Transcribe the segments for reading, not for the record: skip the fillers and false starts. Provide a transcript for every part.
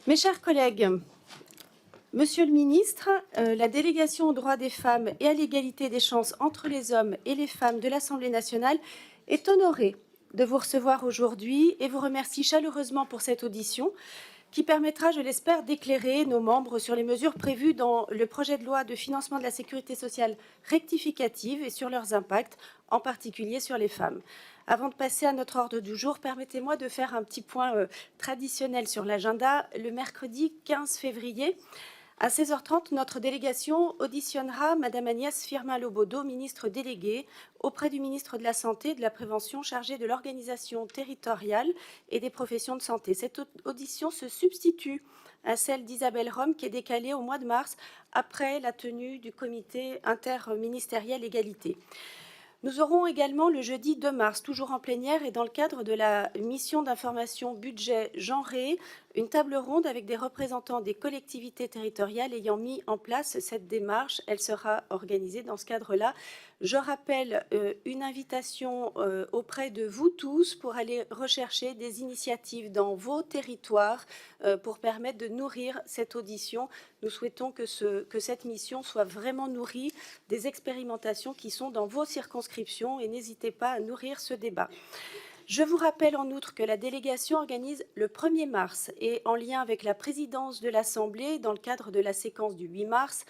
Mes chers collègues, Monsieur le ministre, la délégation aux droits des femmes et à l'égalité des chances entre les hommes et les femmes de l'Assemblée nationale est honorée de vous recevoir aujourd'hui et vous remercie chaleureusement pour cette audition qui permettra, je l'espère, d'éclairer nos membres sur les mesures prévues dans le projet de loi de financement de la sécurité sociale rectificative et sur leurs impacts, en particulier sur les femmes. Avant de passer à notre ordre du jour, permettez-moi de faire un petit point traditionnel sur l'agenda. Le mercredi 15 février, à 16h30, notre délégation auditionnera Madame Agnès Firmin-Lobodo, ministre déléguée, auprès du ministre de la Santé et de la Prévention chargé de l'organisation territoriale et des professions de santé. Cette audition se substitue à celle d'Isabelle Rome qui est décalée au mois de mars après la tenue du comité interministériel égalité. Nous aurons également le jeudi 2 mars, toujours en plénière et dans le cadre de la mission d'information budget genré, une table ronde avec des représentants des collectivités territoriales ayant mis en place cette démarche. Elle sera organisée dans ce cadre-là. Je rappelle une invitation auprès de vous tous pour aller rechercher des initiatives dans vos territoires pour permettre de nourrir cette audition. Nous souhaitons que cette mission soit vraiment nourrie des expérimentations qui sont dans vos circonscriptions et n'hésitez pas à nourrir ce débat. Je vous rappelle en outre que la délégation organise le 1er mars et en lien avec la présidence de l'Assemblée, dans le cadre de la séquence du 8 mars,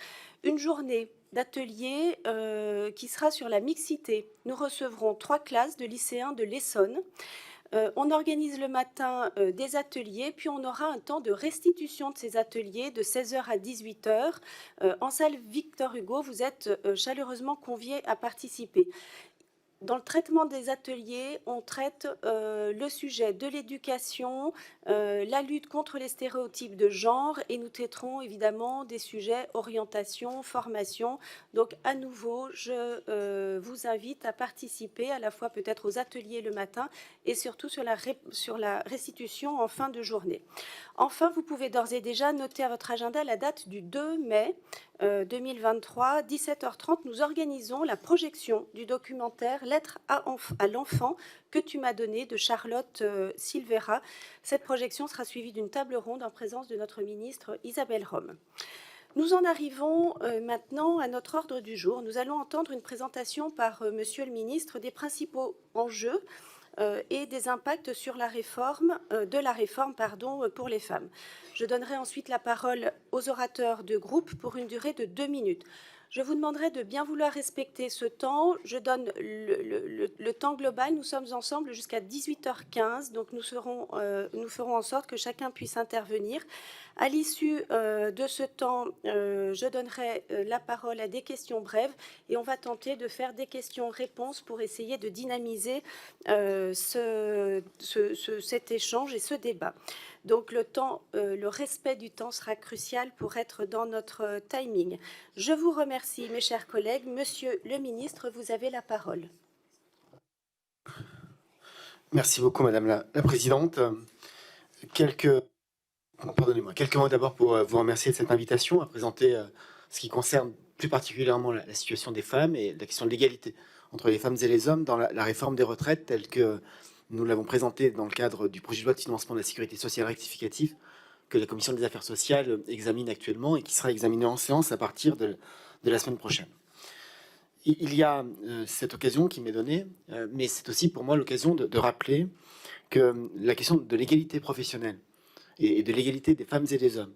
une journée d'atelier qui sera sur la mixité. Nous recevrons 3 classes de lycéens de l'Essonne. On organise le matin des ateliers, puis on aura un temps de restitution de ces ateliers de 16h à 18h. En salle Victor Hugo, vous êtes chaleureusement conviés à participer. Dans le traitement des ateliers, on traite le sujet de l'éducation, la lutte contre les stéréotypes de genre et nous traiterons évidemment des sujets orientation, formation. Donc à nouveau, je vous invite à participer à la fois peut-être aux ateliers le matin et surtout sur la restitution en fin de journée. Enfin, vous pouvez d'ores et déjà noter à votre agenda la date du 2 mai 2023, 17h30, nous organisons la projection du documentaire Lettre à l'enfant que tu m'as donné de Charlotte Silvera. Cette projection sera suivie d'une table ronde en présence de notre ministre Isabelle Rome. Nous en arrivons maintenant à notre ordre du jour. Nous allons entendre une présentation par Monsieur le ministre des principaux enjeux et des impacts sur la réforme, pour les femmes. Je donnerai ensuite la parole aux orateurs de groupe pour une durée de 2 minutes. Je vous demanderai de bien vouloir respecter ce temps. Je donne le temps global. Nous sommes ensemble jusqu'à 18h15, donc nous ferons en sorte que chacun puisse intervenir. À l'issue de ce temps, je donnerai la parole à des questions brèves et on va tenter de faire des questions-réponses pour essayer de dynamiser cet échange et ce débat. Donc le respect du temps sera crucial pour être dans notre timing. Je vous remercie, mes chers collègues. Monsieur le ministre, vous avez la parole. Merci beaucoup, Madame la Présidente. Quelques mots d'abord pour vous remercier de cette invitation à présenter ce qui concerne plus particulièrement la situation des femmes et la question de l'égalité entre les femmes et les hommes dans la réforme des retraites telle que nous l'avons présentée dans le cadre du projet de loi de financement de la sécurité sociale rectificative que la Commission des affaires sociales examine actuellement et qui sera examiné en séance à partir de la semaine prochaine. Il y a cette occasion qui m'est donnée, mais c'est aussi pour moi l'occasion de rappeler que la question de l'égalité professionnelle et de l'égalité des femmes et des hommes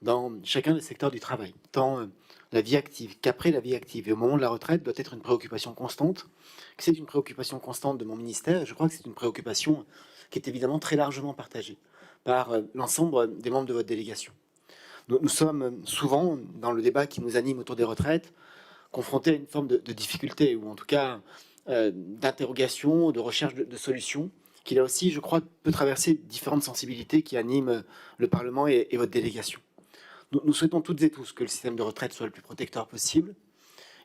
dans chacun des secteurs du travail, tant la vie active qu'après la vie active et au moment de la retraite, doit être une préoccupation constante, que c'est une préoccupation constante de mon ministère, et je crois que c'est une préoccupation qui est évidemment très largement partagée par l'ensemble des membres de votre délégation. Nous sommes souvent, dans le débat qui nous anime autour des retraites, confrontés à une forme de difficulté, ou en tout cas d'interrogation, de recherche de solutions, qui là aussi, je crois, peut traverser différentes sensibilités qui animent le Parlement et votre délégation. Nous souhaitons toutes et tous que le système de retraite soit le plus protecteur possible,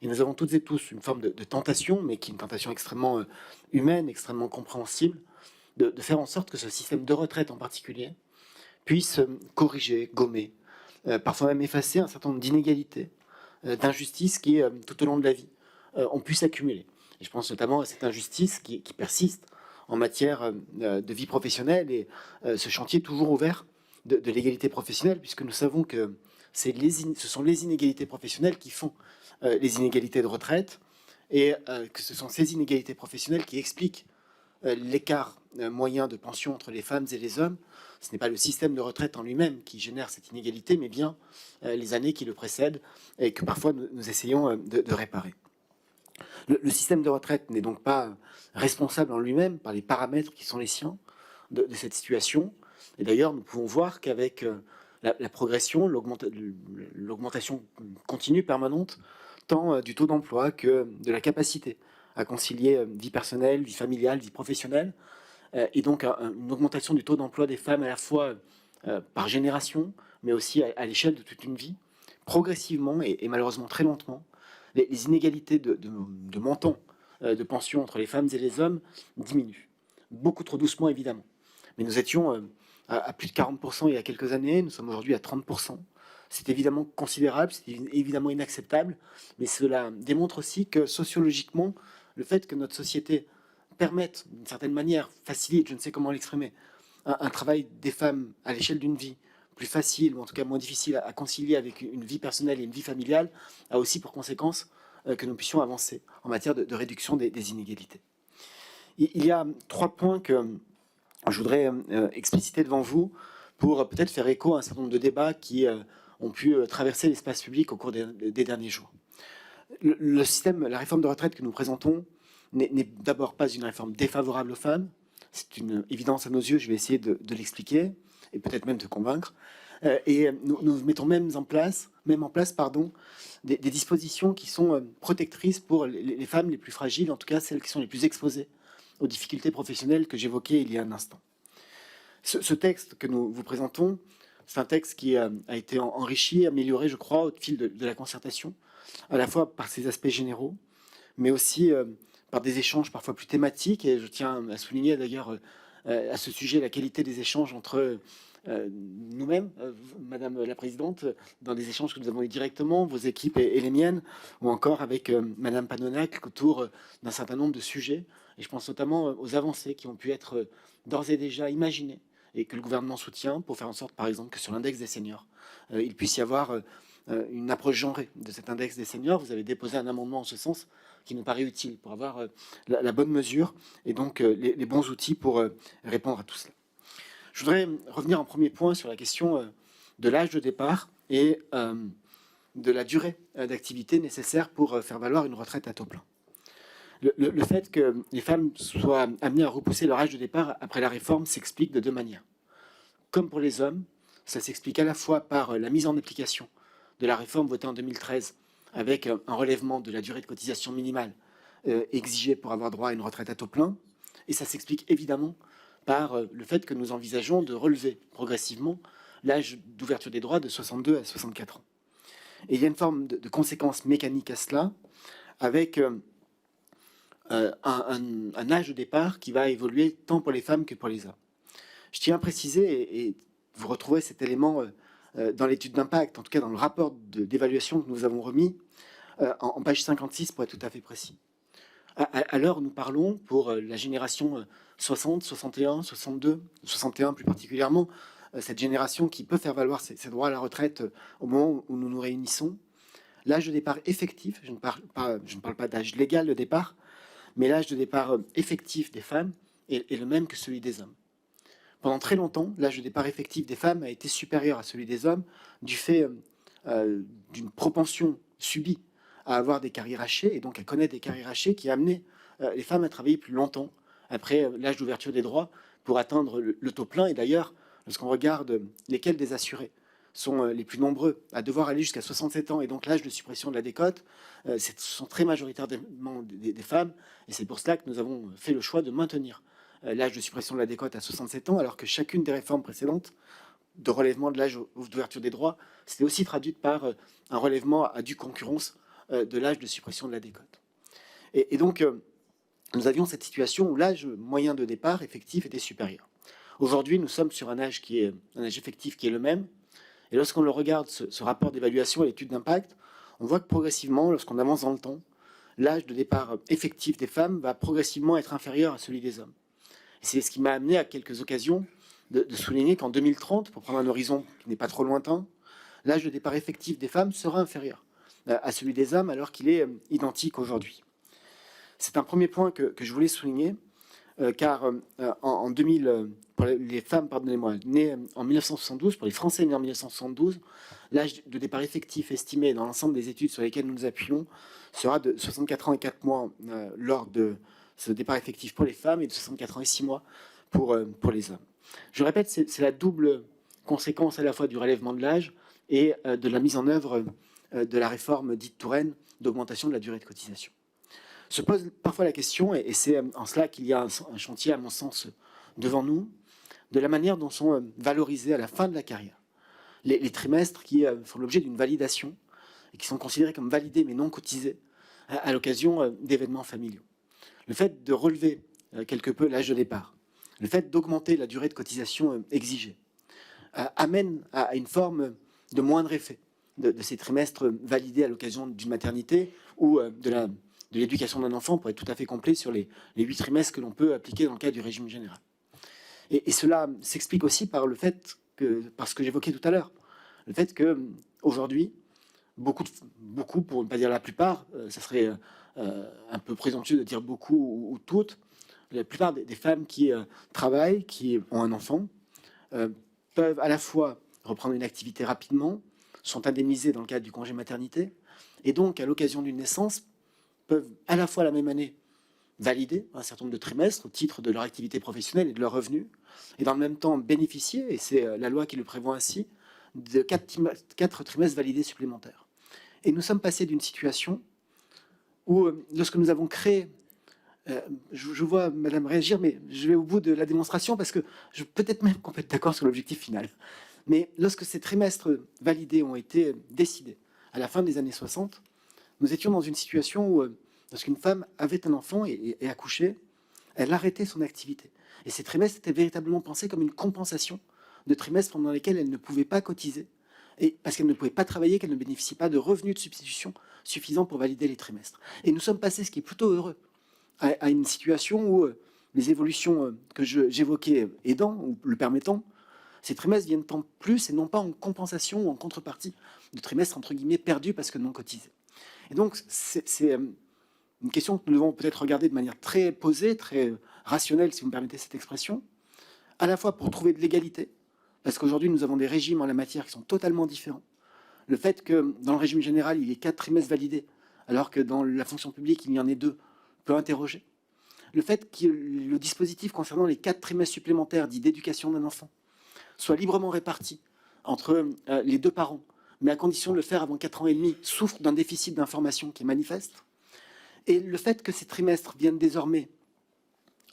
et nous avons toutes et tous une forme de tentation, mais qui est une tentation extrêmement humaine, extrêmement compréhensible, de faire en sorte que ce système de retraite en particulier puisse corriger, gommer, parfois même effacer un certain nombre d'inégalités, d'injustices qui, tout au long de la vie, ont pu s'accumuler. Et je pense notamment à cette injustice qui persiste en matière de vie professionnelle et ce chantier toujours ouvert de l'égalité professionnelle, puisque nous savons que ce sont les inégalités professionnelles qui font les inégalités de retraite, et que ce sont ces inégalités professionnelles qui expliquent l'écart moyen de pension entre les femmes et les hommes. Ce n'est pas le système de retraite en lui-même qui génère cette inégalité, mais bien les années qui le précèdent et que parfois nous essayons de réparer. Le système de retraite n'est donc pas responsable en lui-même par les paramètres qui sont les siens de cette situation. Et d'ailleurs, nous pouvons voir qu'avec la progression, l'augmentation continue, permanente, tant du taux d'emploi que de la capacité à concilier vie personnelle, vie familiale, vie professionnelle, et donc une augmentation du taux d'emploi des femmes à la fois par génération, mais aussi à l'échelle de toute une vie, progressivement et malheureusement très lentement, les inégalités de montant de pension entre les femmes et les hommes diminuent. Beaucoup trop doucement, évidemment. Mais nous étions à plus de 40% il y a quelques années, nous sommes aujourd'hui à 30%. C'est évidemment considérable, c'est évidemment inacceptable, mais cela démontre aussi que sociologiquement, le fait que notre société permette, d'une certaine manière, facilite, je ne sais comment l'exprimer, un travail des femmes à l'échelle d'une vie plus facile, ou en tout cas moins difficile à concilier avec une vie personnelle et une vie familiale, a aussi pour conséquence que nous puissions avancer en matière de réduction des inégalités. Il y a 3 points que je voudrais expliciter devant vous pour peut-être faire écho à un certain nombre de débats qui ont pu traverser l'espace public au cours des derniers jours. Le système, la réforme de retraite que nous présentons n'est d'abord pas une réforme défavorable aux femmes. C'est une évidence à nos yeux, je vais essayer de l'expliquer et peut-être même de convaincre. Et nous mettons même en place des dispositions qui sont protectrices pour les femmes les plus fragiles, en tout cas celles qui sont les plus exposées aux difficultés professionnelles que j'évoquais il y a un instant. Ce texte que nous vous présentons, c'est un texte qui a été enrichi, amélioré, je crois, au fil de la concertation, à la fois par ses aspects généraux, mais aussi par des échanges parfois plus thématiques. Et je tiens à souligner d'ailleurs à ce sujet la qualité des échanges entre nous-mêmes, Madame la Présidente, dans des échanges que nous avons eu directement, vos équipes et les miennes, ou encore avec Madame Panonac autour d'un certain nombre de sujets. Et je pense notamment aux avancées qui ont pu être d'ores et déjà imaginées et que le gouvernement soutient pour faire en sorte, par exemple, que sur l'index des seniors, il puisse y avoir une approche genrée de cet index des seniors. Vous avez déposé un amendement en ce sens qui nous paraît utile pour avoir la bonne mesure et donc les bons outils pour répondre à tout cela. Je voudrais revenir en premier point sur la question de l'âge de départ et de la durée d'activité nécessaire pour faire valoir une retraite à taux plein. Le fait que les femmes soient amenées à repousser leur âge de départ après la réforme s'explique de 2 manières. Comme pour les hommes, ça s'explique à la fois par la mise en application de la réforme votée en 2013 avec un relèvement de la durée de cotisation minimale exigée pour avoir droit à une retraite à taux plein, et ça s'explique évidemment par le fait que nous envisageons de relever progressivement l'âge d'ouverture des droits de 62 à 64 ans. Et il y a une forme de conséquence mécanique à cela, avec un âge de départ qui va évoluer tant pour les femmes que pour les hommes. Je tiens à préciser, et vous retrouvez cet élément dans l'étude d'impact, en tout cas dans le rapport d'évaluation que nous avons remis, en page 56 pour être tout à fait précis. À l'heure où nous parlons, pour la génération 60, 61, 62, 61 plus particulièrement, cette génération qui peut faire valoir ses droits à la retraite au moment où nous nous réunissons, l'âge de départ effectif, je ne parle pas d'âge légal de départ, mais l'âge de départ effectif des femmes est le même que celui des hommes. Pendant très longtemps, l'âge de départ effectif des femmes a été supérieur à celui des hommes du fait d'une propension subie à avoir des carrières hachées et donc à connaître des carrières hachées qui a amené les femmes à travailler plus longtemps après l'âge d'ouverture des droits pour atteindre le taux plein. Et d'ailleurs, lorsqu'on regarde lesquels des assurés sont les plus nombreux à devoir aller jusqu'à 67 ans et donc l'âge de suppression de la décote, ce sont très majoritairement des femmes, et c'est pour cela que nous avons fait le choix de maintenir l'âge de suppression de la décote à 67 ans, alors que chacune des réformes précédentes de relèvement de l'âge d'ouverture des droits c'était aussi traduite par un relèvement à due concurrence de l'âge de suppression de la décote. Et donc, nous avions cette situation où l'âge moyen de départ effectif était supérieur. Aujourd'hui, nous sommes sur un âge effectif qui est le même. Et lorsqu'on le regarde, ce rapport d'évaluation et l'étude d'impact, on voit que progressivement, lorsqu'on avance dans le temps, l'âge de départ effectif des femmes va progressivement être inférieur à celui des hommes. Et c'est ce qui m'a amené à quelques occasions de souligner qu'en 2030, pour prendre un horizon qui n'est pas trop lointain, l'âge de départ effectif des femmes sera inférieur à celui des hommes, alors qu'il est identique aujourd'hui. C'est un premier point que je voulais souligner, car en 2000, pour les femmes, pardonnez-moi, nées en 1972, pour les Français nés en 1972, l'âge de départ effectif estimé dans l'ensemble des études sur lesquelles nous nous appuyons sera de 64 ans et 4 mois lors de ce départ effectif pour les femmes et de 64 ans et 6 mois pour les hommes. Je répète, c'est la double conséquence à la fois du relèvement de l'âge et de la mise en œuvre de la réforme dite Touraine d'augmentation de la durée de cotisation. Se pose parfois la question, et c'est en cela qu'il y a un chantier, à mon sens, devant nous, de la manière dont sont valorisés à la fin de la carrière les trimestres qui font l'objet d'une validation et qui sont considérés comme validés mais non cotisés à l'occasion d'événements familiaux. Le fait de relever quelque peu l'âge de départ, le fait d'augmenter la durée de cotisation exigée, amène à une forme de moindre effet de ces trimestres validés à l'occasion d'une maternité ou de l'éducation d'un enfant, pour être tout à fait complet sur les 8 trimestres que l'on peut appliquer dans le cadre du régime général. Et cela s'explique aussi par ce que j'évoquais tout à l'heure, le fait qu'aujourd'hui, beaucoup, pour ne pas dire la plupart, ça serait un peu présomptueux de dire beaucoup ou toutes, la plupart des femmes qui travaillent, qui ont un enfant, peuvent à la fois reprendre une activité rapidement, sont indemnisées dans le cadre du congé maternité, et donc à l'occasion d'une naissance, peuvent à la fois la même année valider un certain nombre de trimestres au titre de leur activité professionnelle et de leurs revenus, et dans le même temps bénéficier, et c'est la loi qui le prévoit ainsi, de 4 trimestres validés supplémentaires. Et nous sommes passés d'une situation où, lorsque nous avons créé, je vois Madame réagir, mais je vais au bout de la démonstration parce que je peut-être même qu'on peut être d'accord sur l'objectif final. Mais lorsque ces trimestres validés ont été décidés à la fin des années 60, nous étions dans une situation où, lorsqu'une femme avait un enfant et accouchait, elle arrêtait son activité. Et ces trimestres étaient véritablement pensés comme une compensation de trimestres pendant lesquels elle ne pouvait pas cotiser, et parce qu'elle ne pouvait pas travailler, qu'elle ne bénéficie pas de revenus de substitution suffisants pour valider les trimestres. Et nous sommes passés, ce qui est plutôt heureux, à une situation où les évolutions que j'évoquais aidant ou le permettant, ces trimestres viennent en plus et non pas en compensation ou en contrepartie de trimestres entre guillemets perdus parce que non cotisés. Et donc c'est une question que nous devons peut-être regarder de manière très posée, très rationnelle, si vous me permettez cette expression, à la fois pour trouver de l'égalité, parce qu'aujourd'hui nous avons des régimes en la matière qui sont totalement différents. Le fait que dans le régime général il y ait 4 trimestres validés, alors que dans la fonction publique il y en ait 2, peut interroger. Le fait que le dispositif concernant les 4 trimestres supplémentaires dits d'éducation d'un enfant soit librement réparti entre les 2 parents, mais à condition de le faire avant 4 ans et demi, souffre d'un déficit d'information qui est manifeste. Et le fait que ces trimestres viennent désormais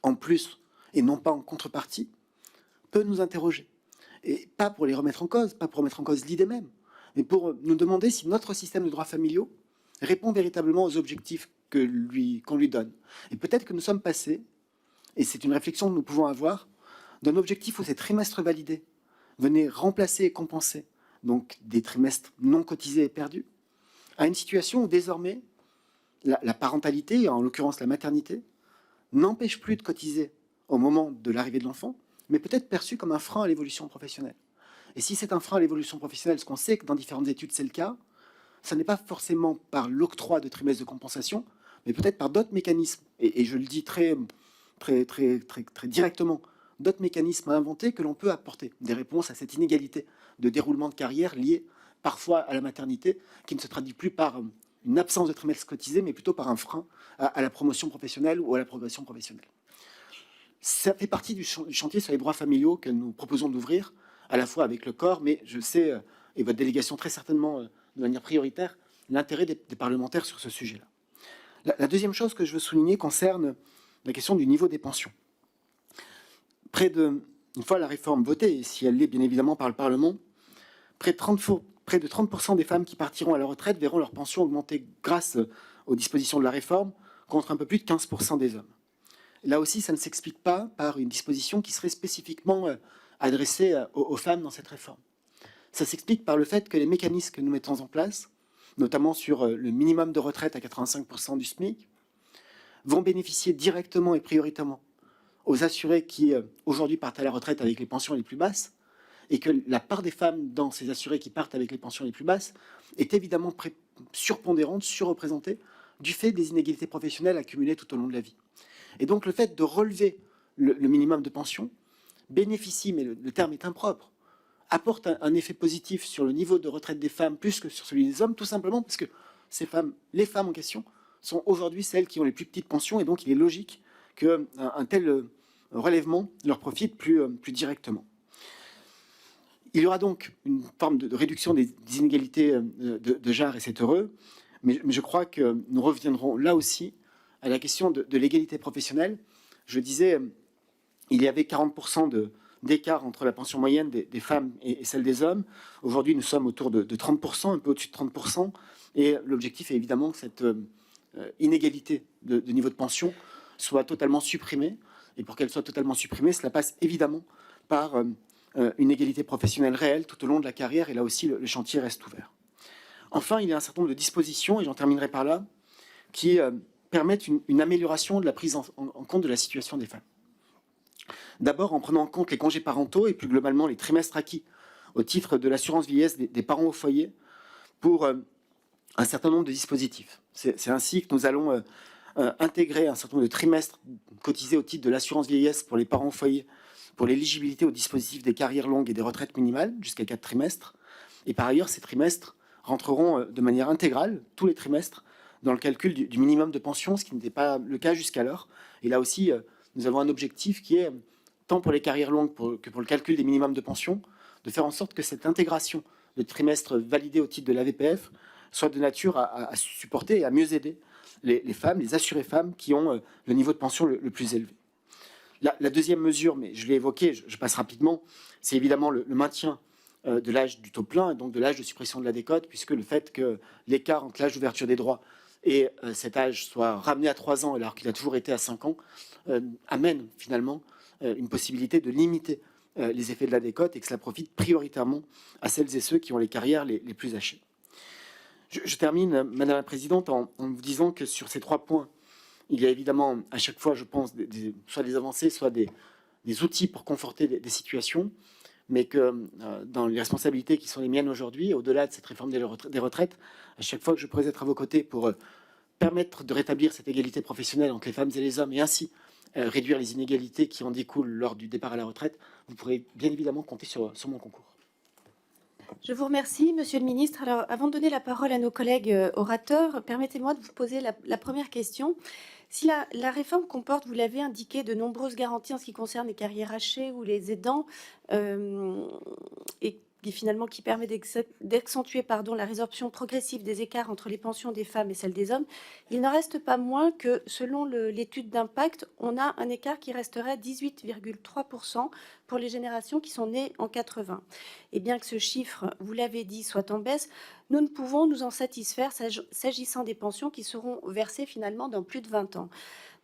en plus et non pas en contrepartie peut nous interroger. Et pas pour les remettre en cause, pas pour remettre en cause l'idée même, mais pour nous demander si notre système de droits familiaux répond véritablement aux objectifs qu'on lui donne. Et peut-être que nous sommes passés, et c'est une réflexion que nous pouvons avoir, d'un objectif où ces trimestres validés venaient remplacer et compenser donc des trimestres non cotisés et perdus, à une situation où désormais la parentalité, en l'occurrence la maternité, n'empêche plus de cotiser au moment de l'arrivée de l'enfant, mais peut-être perçue comme un frein à l'évolution professionnelle. Et si c'est un frein à l'évolution professionnelle, ce qu'on sait que dans différentes études c'est le cas, ça n'est pas forcément par l'octroi de trimestres de compensation, mais peut-être par d'autres mécanismes. Et je le dis très directement, d'autres mécanismes à inventer que l'on peut apporter des réponses à cette inégalité de déroulement de carrière liée parfois à la maternité, qui ne se traduit plus par une absence de trimestres cotisés, mais plutôt par un frein à la promotion professionnelle ou à la progression professionnelle. Ça fait partie du chantier sur les droits familiaux que nous proposons d'ouvrir, à la fois avec le corps, mais je sais, et votre délégation très certainement de manière prioritaire, l'intérêt des parlementaires sur ce sujet-là. La deuxième chose que je veux souligner concerne la question du niveau des pensions. Une fois la réforme votée, et si elle l'est bien évidemment par le Parlement, près de 30% des femmes qui partiront à la retraite verront leur pension augmenter grâce aux dispositions de la réforme, contre un peu plus de 15% des hommes. Là aussi, ça ne s'explique pas par une disposition qui serait spécifiquement adressée aux femmes dans cette réforme. Ça s'explique par le fait que les mécanismes que nous mettons en place, notamment sur le minimum de retraite à 85% du SMIC, vont bénéficier directement et prioritairement aux assurés qui aujourd'hui partent à la retraite avec les pensions les plus basses, et que la part des femmes dans ces assurés qui partent avec les pensions les plus basses est évidemment surpondérante, surreprésentée, du fait des inégalités professionnelles accumulées tout au long de la vie. Et donc le fait de relever le minimum de pension bénéficie, mais le terme est impropre, apporte un effet positif sur le niveau de retraite des femmes plus que sur celui des hommes, tout simplement parce que les femmes en question, sont aujourd'hui celles qui ont les plus petites pensions, et donc il est logique qu'un tel relèvement leur profite plus directement. Il y aura donc une forme de réduction des inégalités de genre, et c'est heureux, mais je crois que nous reviendrons là aussi à la question de l'égalité professionnelle. Je disais, il y avait 40% d'écart entre la pension moyenne des femmes et celle des hommes. Aujourd'hui, nous sommes autour de 30%, un peu au-dessus de 30%, et l'objectif est évidemment que cette inégalité de niveau de pension soit totalement supprimée, et pour qu'elle soit totalement supprimée, cela passe évidemment par une égalité professionnelle réelle tout au long de la carrière, et là aussi le chantier reste ouvert. Enfin, il y a un certain nombre de dispositions, et j'en terminerai par là, qui permettent une amélioration de la prise en compte de la situation des femmes. D'abord en prenant en compte les congés parentaux et plus globalement les trimestres acquis au titre de l'assurance vieillesse des parents au foyer pour un certain nombre de dispositifs. C'est ainsi que nous allons intégrer un certain nombre de trimestres cotisés au titre de l'assurance vieillesse pour les parents au foyer, pour l'éligibilité au dispositif des carrières longues et des retraites minimales jusqu'à 4 trimestres. Et par ailleurs, ces trimestres rentreront de manière intégrale, tous les trimestres, dans le calcul du minimum de pension, ce qui n'était pas le cas jusqu'alors. Et là aussi, nous avons un objectif qui est, tant pour les carrières longues que pour le calcul des minimums de pension, de faire en sorte que cette intégration de trimestres validés au titre de l'AVPF soit de nature à supporter et à mieux aider les femmes, les assurées femmes qui ont le niveau de pension le plus élevé. La deuxième mesure, mais je l'ai évoqué, je passe rapidement, c'est évidemment le maintien de l'âge du taux plein et donc de l'âge de suppression de la décote, puisque le fait que l'écart entre l'âge d'ouverture des droits et cet âge soit ramené à 3 ans alors qu'il a toujours été à 5 ans, amène finalement une possibilité de limiter les effets de la décote et que cela profite prioritairement à celles et ceux qui ont les carrières les plus hachées. Je termine, Madame la Présidente, en vous disant que sur ces 3 points, il y a évidemment à chaque fois, je pense, soit des avancées, soit des outils pour conforter des situations, mais que dans les responsabilités qui sont les miennes aujourd'hui, au-delà de cette réforme des retraites, à chaque fois que je pourrais être à vos côtés pour permettre de rétablir cette égalité professionnelle entre les femmes et les hommes, et ainsi réduire les inégalités qui en découlent lors du départ à la retraite, vous pourrez bien évidemment compter sur mon concours. Je vous remercie, Monsieur le Ministre. Alors, avant de donner la parole à nos collègues orateurs, permettez-moi de vous poser la première question. Si la réforme comporte, vous l'avez indiqué, de nombreuses garanties en ce qui concerne les carrières hachées ou les aidants, et finalement qui permet d'accentuer la résorption progressive des écarts entre les pensions des femmes et celles des hommes, il n'en reste pas moins que, selon l'étude d'impact, on a un écart qui resterait à 18,3% pour les générations qui sont nées en 80. Et bien que ce chiffre, vous l'avez dit, soit en baisse, nous ne pouvons nous en satisfaire s'agissant des pensions qui seront versées finalement dans plus de 20 ans.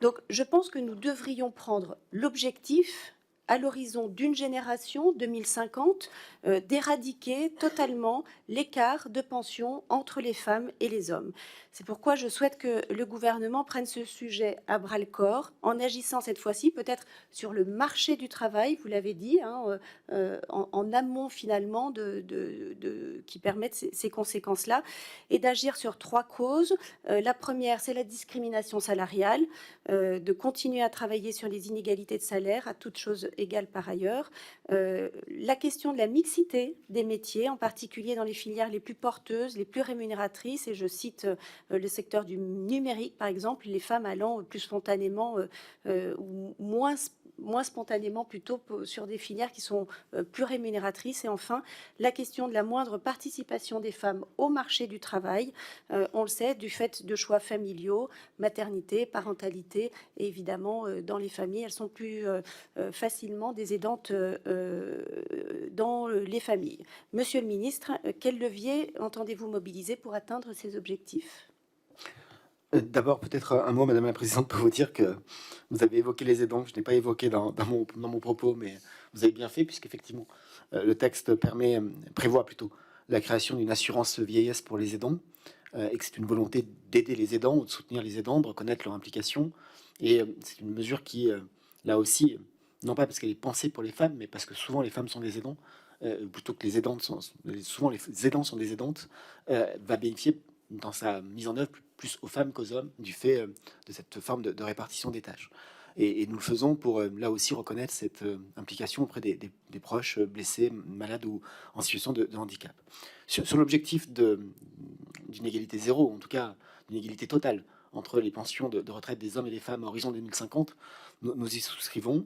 Donc je pense que nous devrions prendre l'objectif à l'horizon d'une génération, 2050, d'éradiquer totalement l'écart de pension entre les femmes et les hommes. C'est pourquoi je souhaite que le gouvernement prenne ce sujet à bras-le-corps, en agissant cette fois-ci peut-être sur le marché du travail, vous l'avez dit, en amont finalement qui permettent ces conséquences-là, et d'agir sur 3 causes. La première, c'est la discrimination salariale, de continuer à travailler sur les inégalités de salaire, à toute chose égale par ailleurs. La question de la mixité des métiers, en particulier dans les filières les plus porteuses, les plus rémunératrices, et je cite le secteur du numérique, par exemple, les femmes allant plus spontanément ou moins spontanément plutôt sur des filières qui sont plus rémunératrices. Et enfin, la question de la moindre participation des femmes au marché du travail, on le sait, du fait de choix familiaux, maternité, parentalité, et évidemment, dans les familles, elles sont plus facilement des aidantes dans les familles. Monsieur le ministre, quel levier entendez-vous mobiliser pour atteindre ces objectifs ? D'abord, peut-être un mot, Madame la Présidente, pour vous dire que vous avez évoqué les aidants, que je n'ai pas évoqué dans mon propos, mais vous avez bien fait, puisqu'effectivement, le texte prévoit plutôt la création d'une assurance vieillesse pour les aidants, et que c'est une volonté d'aider les aidants ou de soutenir les aidants, de reconnaître leur implication. Et c'est une mesure qui là aussi, non pas parce qu'elle est pensée pour les femmes, mais parce que souvent les femmes sont des aidants, plutôt que les aidantes souvent les aidants sont des aidantes, va bénéficier dans sa mise en œuvre plus aux femmes qu'aux hommes, du fait de cette forme de répartition des tâches. Et nous le faisons pour là aussi reconnaître cette implication auprès des proches blessés, malades ou en situation de handicap. Sur l'objectif d'une égalité zéro, en tout cas d'une égalité totale entre les pensions de retraite des hommes et des femmes à horizon 2050, nous y souscrivons.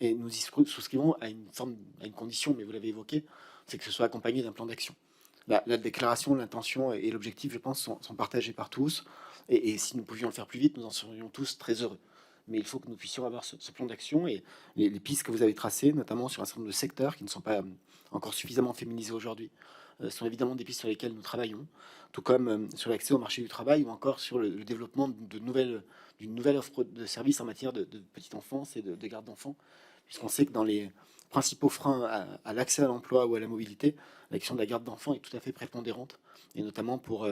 Et nous y souscrivons à une condition, mais vous l'avez évoqué, c'est que ce soit accompagné d'un plan d'action. La déclaration, l'intention et l'objectif, je pense, sont partagés par tous. Et si nous pouvions le faire plus vite, nous en serions tous très heureux. Mais il faut que nous puissions avoir ce plan d'action et les pistes que vous avez tracées, notamment sur un certain nombre de secteurs qui ne sont pas encore suffisamment féminisés aujourd'hui, sont évidemment des pistes sur lesquelles nous travaillons, tout comme sur l'accès au marché du travail ou encore sur le développement d'une nouvelle offre de services en matière de petite enfance et de garde d'enfants, puisqu'on sait que dans les principaux freins à l'accès à l'emploi ou à la mobilité, la question de la garde d'enfants est tout à fait prépondérante, et notamment pour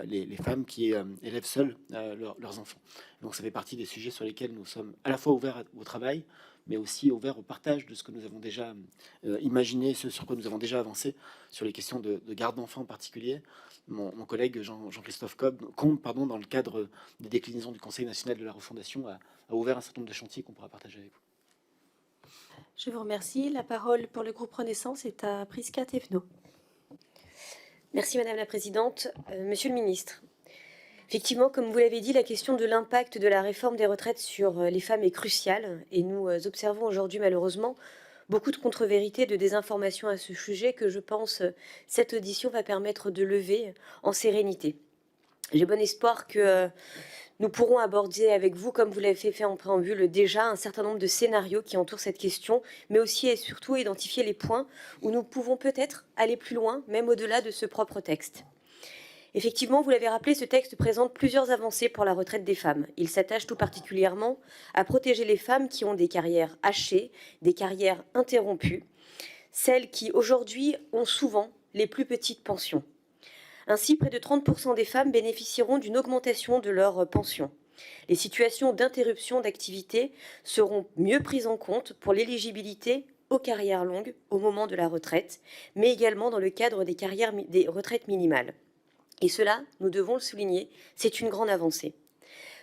les femmes qui élèvent seules leurs enfants. Donc ça fait partie des sujets sur lesquels nous sommes à la fois ouverts au travail, mais aussi ouverts au partage de ce que nous avons déjà imaginé, ce sur quoi nous avons déjà avancé, sur les questions de garde d'enfants en particulier. Mon collègue Jean-Christophe Combe, dans le cadre des déclinaisons du Conseil national de la refondation, a ouvert un certain nombre de chantiers qu'on pourra partager avec vous. Je vous remercie. La parole pour le groupe Renaissance est à Prisca Thévenot. Merci Madame la Présidente. Monsieur le Ministre, effectivement, comme vous l'avez dit, la question de l'impact de la réforme des retraites sur les femmes est cruciale et nous observons aujourd'hui malheureusement beaucoup de contre-vérités, de désinformation à ce sujet que je pense cette audition va permettre de lever en sérénité. J'ai bon espoir que nous pourrons aborder avec vous, comme vous l'avez fait en préambule déjà, un certain nombre de scénarios qui entourent cette question, mais aussi et surtout identifier les points où nous pouvons peut-être aller plus loin, même au-delà de ce propre texte. Effectivement, vous l'avez rappelé, ce texte présente plusieurs avancées pour la retraite des femmes. Il s'attache tout particulièrement à protéger les femmes qui ont des carrières hachées, des carrières interrompues, celles qui aujourd'hui ont souvent les plus petites pensions. Ainsi, près de 30% des femmes bénéficieront d'une augmentation de leur pension. Les situations d'interruption d'activité seront mieux prises en compte pour l'éligibilité aux carrières longues au moment de la retraite, mais également dans le cadre des retraites minimales. Et cela, nous devons le souligner, c'est une grande avancée.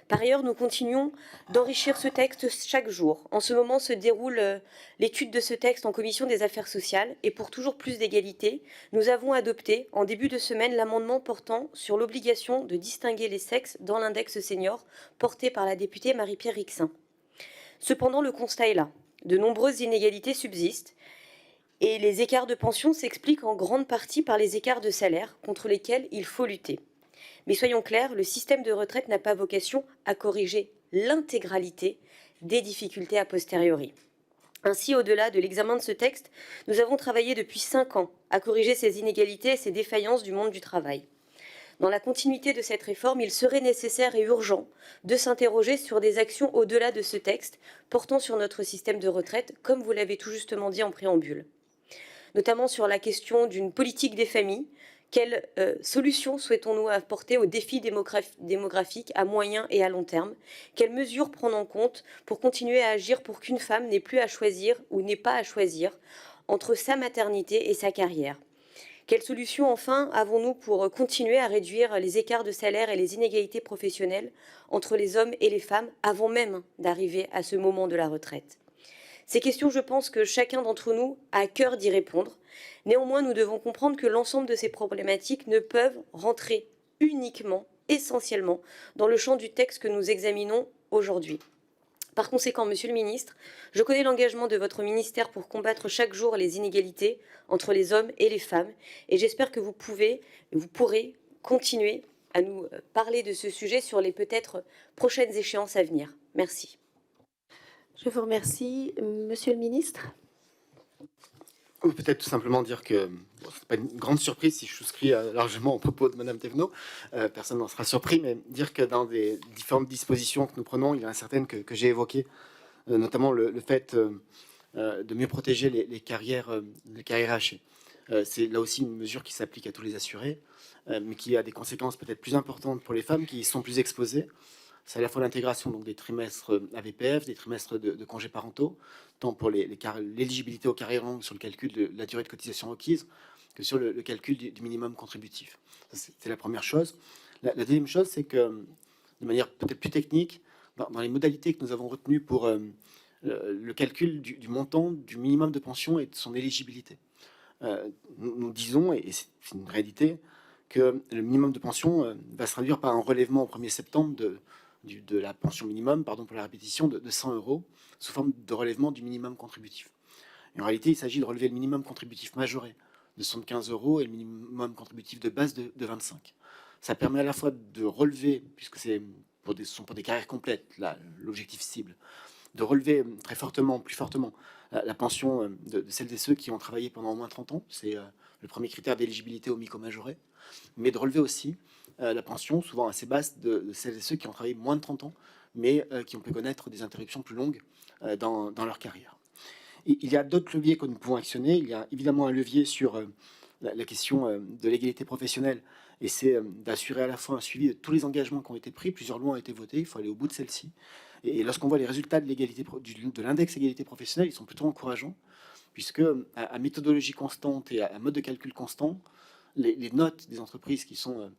Par ailleurs, nous continuons d'enrichir ce texte chaque jour. En ce moment se déroule l'étude de ce texte en commission des affaires sociales et pour toujours plus d'égalité, nous avons adopté en début de semaine l'amendement portant sur l'obligation de distinguer les sexes dans l'index senior porté par la députée Marie-Pierre Rixain. Cependant, le constat est là. De nombreuses inégalités subsistent et les écarts de pension s'expliquent en grande partie par les écarts de salaire contre lesquels il faut lutter. Mais soyons clairs, le système de retraite n'a pas vocation à corriger l'intégralité des difficultés a posteriori. Ainsi, au-delà de l'examen de ce texte, nous avons travaillé depuis 5 ans à corriger ces inégalités et ces défaillances du monde du travail. Dans la continuité de cette réforme, il serait nécessaire et urgent de s'interroger sur des actions au-delà de ce texte portant sur notre système de retraite, comme vous l'avez tout justement dit en préambule. Notamment sur la question d'une politique des familles. Quelles solutions souhaitons-nous apporter aux défis démographiques à moyen et à long terme? Quelles mesures prendre en compte pour continuer à agir pour qu'une femme n'ait plus à choisir ou n'ait pas à choisir entre sa maternité et sa carrière? Quelles solutions enfin avons-nous pour continuer à réduire les écarts de salaire et les inégalités professionnelles entre les hommes et les femmes avant même d'arriver à ce moment de la retraite? Ces questions, je pense que chacun d'entre nous a à cœur d'y répondre. Néanmoins, nous devons comprendre que l'ensemble de ces problématiques ne peuvent rentrer uniquement, essentiellement, dans le champ du texte que nous examinons aujourd'hui. Par conséquent, Monsieur le Ministre, je connais l'engagement de votre ministère pour combattre chaque jour les inégalités entre les hommes et les femmes, et j'espère que vous pourrez continuer à nous parler de ce sujet sur les peut-être prochaines échéances à venir. Merci. Je vous remercie. Monsieur le ministre. Ou peut-être tout simplement dire que ce n'est pas une grande surprise si je souscris largement au propos de Madame Thévenot, personne n'en sera surpris, mais dire que dans des différentes dispositions que nous prenons, il y en a certaines que j'ai évoquées, notamment le fait de mieux protéger les carrières hachées. C'est là aussi une mesure qui s'applique à tous les assurés, mais qui a des conséquences peut-être plus importantes pour les femmes qui y sont plus exposées. c'est à la fois l'intégration donc des trimestres AVPF, des trimestres de congés parentaux, tant pour l'éligibilité aux carrières longues sur le calcul de la durée de cotisation requise que sur le calcul du minimum contributif. C'est la première chose. La deuxième chose, c'est que, de manière peut-être plus technique, dans les modalités que nous avons retenues pour le calcul du montant du minimum de pension et de son éligibilité, nous disons, et c'est une réalité, que le minimum de pension va se traduire par un relèvement au 1er septembre de la pension minimum, pardon pour la répétition, de 100 € sous forme de relèvement du minimum contributif. Et en réalité, il s'agit de relever le minimum contributif majoré de 75 € et le minimum contributif de base de 25. Ça permet à la fois de relever, puisque ce sont pour des carrières complètes, l'objectif cible, de relever très fortement, plus fortement, la pension de celles et ceux qui ont travaillé pendant au moins 30 ans. C'est le premier critère d'éligibilité au MICO majoré. Mais de relever aussi la pension, souvent assez basse, de celles et ceux qui ont travaillé moins de 30 ans, mais qui ont pu connaître des interruptions plus longues dans leur carrière. Et il y a d'autres leviers que nous pouvons actionner. Il y a évidemment un levier sur la question de l'égalité professionnelle, et c'est d'assurer à la fois un suivi de tous les engagements qui ont été pris. Plusieurs lois ont été votées, il faut aller au bout de celles-ci. Et lorsqu'on voit les résultats de l'index égalité professionnelle, ils sont plutôt encourageants, puisque à méthodologie constante et à mode de calcul constant, les notes des entreprises qui sont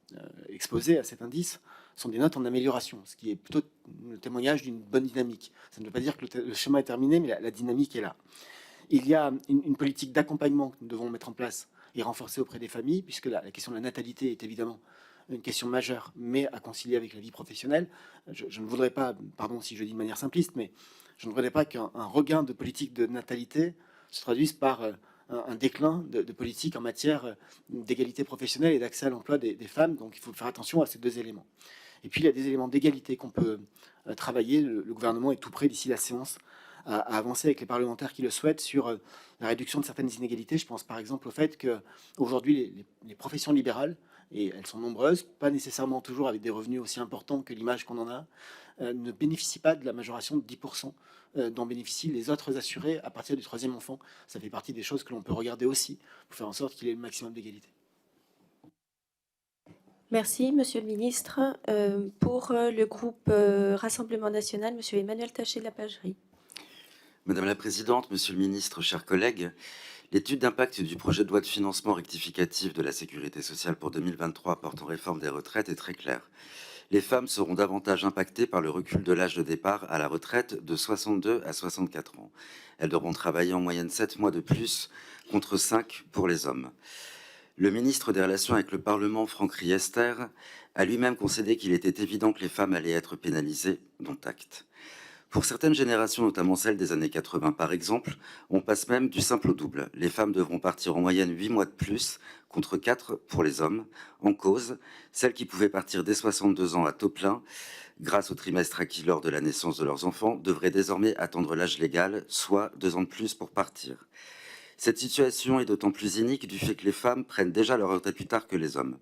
exposées à cet indice sont des notes en amélioration, ce qui est plutôt le témoignage d'une bonne dynamique. Ça ne veut pas dire que le schéma est terminé, mais la dynamique est là. Il y a une politique d'accompagnement que nous devons mettre en place et renforcer auprès des familles, puisque la question de la natalité est évidemment une question majeure, mais à concilier avec la vie professionnelle. Je ne voudrais pas, pardon si je dis de manière simpliste, mais je ne voudrais pas qu'un regain de politique de natalité se traduise par un déclin de politique en matière d'égalité professionnelle et d'accès à l'emploi des femmes. Donc il faut faire attention à ces deux éléments. Et puis il y a des éléments d'égalité qu'on peut travailler. Le gouvernement est tout prêt d'ici la séance à avancer avec les parlementaires qui le souhaitent sur la réduction de certaines inégalités. Je pense par exemple au fait qu'aujourd'hui les professions libérales, et elles sont nombreuses, pas nécessairement toujours avec des revenus aussi importants que l'image qu'on en a, ne bénéficient pas de la majoration de 10% dont bénéficient les autres assurés à partir du 3e enfant. Ça fait partie des choses que l'on peut regarder aussi pour faire en sorte qu'il y ait le maximum d'égalité. Merci, Monsieur le Ministre. Pour le groupe Rassemblement National, Monsieur Emmanuel Taché de la Pagerie. Madame la Présidente, Monsieur le Ministre, chers collègues, l'étude d'impact du projet de loi de financement rectificatif de la Sécurité sociale pour 2023 portant réforme des retraites est très claire. Les femmes seront davantage impactées par le recul de l'âge de départ à la retraite de 62 à 64 ans. Elles devront travailler en moyenne 7 mois de plus contre 5 pour les hommes. Le ministre des Relations avec le Parlement, Franck Riester, a lui-même concédé qu'il était évident que les femmes allaient être pénalisées, dont acte. Pour certaines générations, notamment celles des années 80 par exemple, on passe même du simple au double. Les femmes devront partir en moyenne 8 mois de plus, contre 4 pour les hommes. En cause, celles qui pouvaient partir dès 62 ans à taux plein, grâce au trimestre acquis lors de la naissance de leurs enfants, devraient désormais attendre l'âge légal, soit 2 ans de plus pour partir. Cette situation est d'autant plus inique du fait que les femmes prennent déjà leur retraite plus tard que les hommes.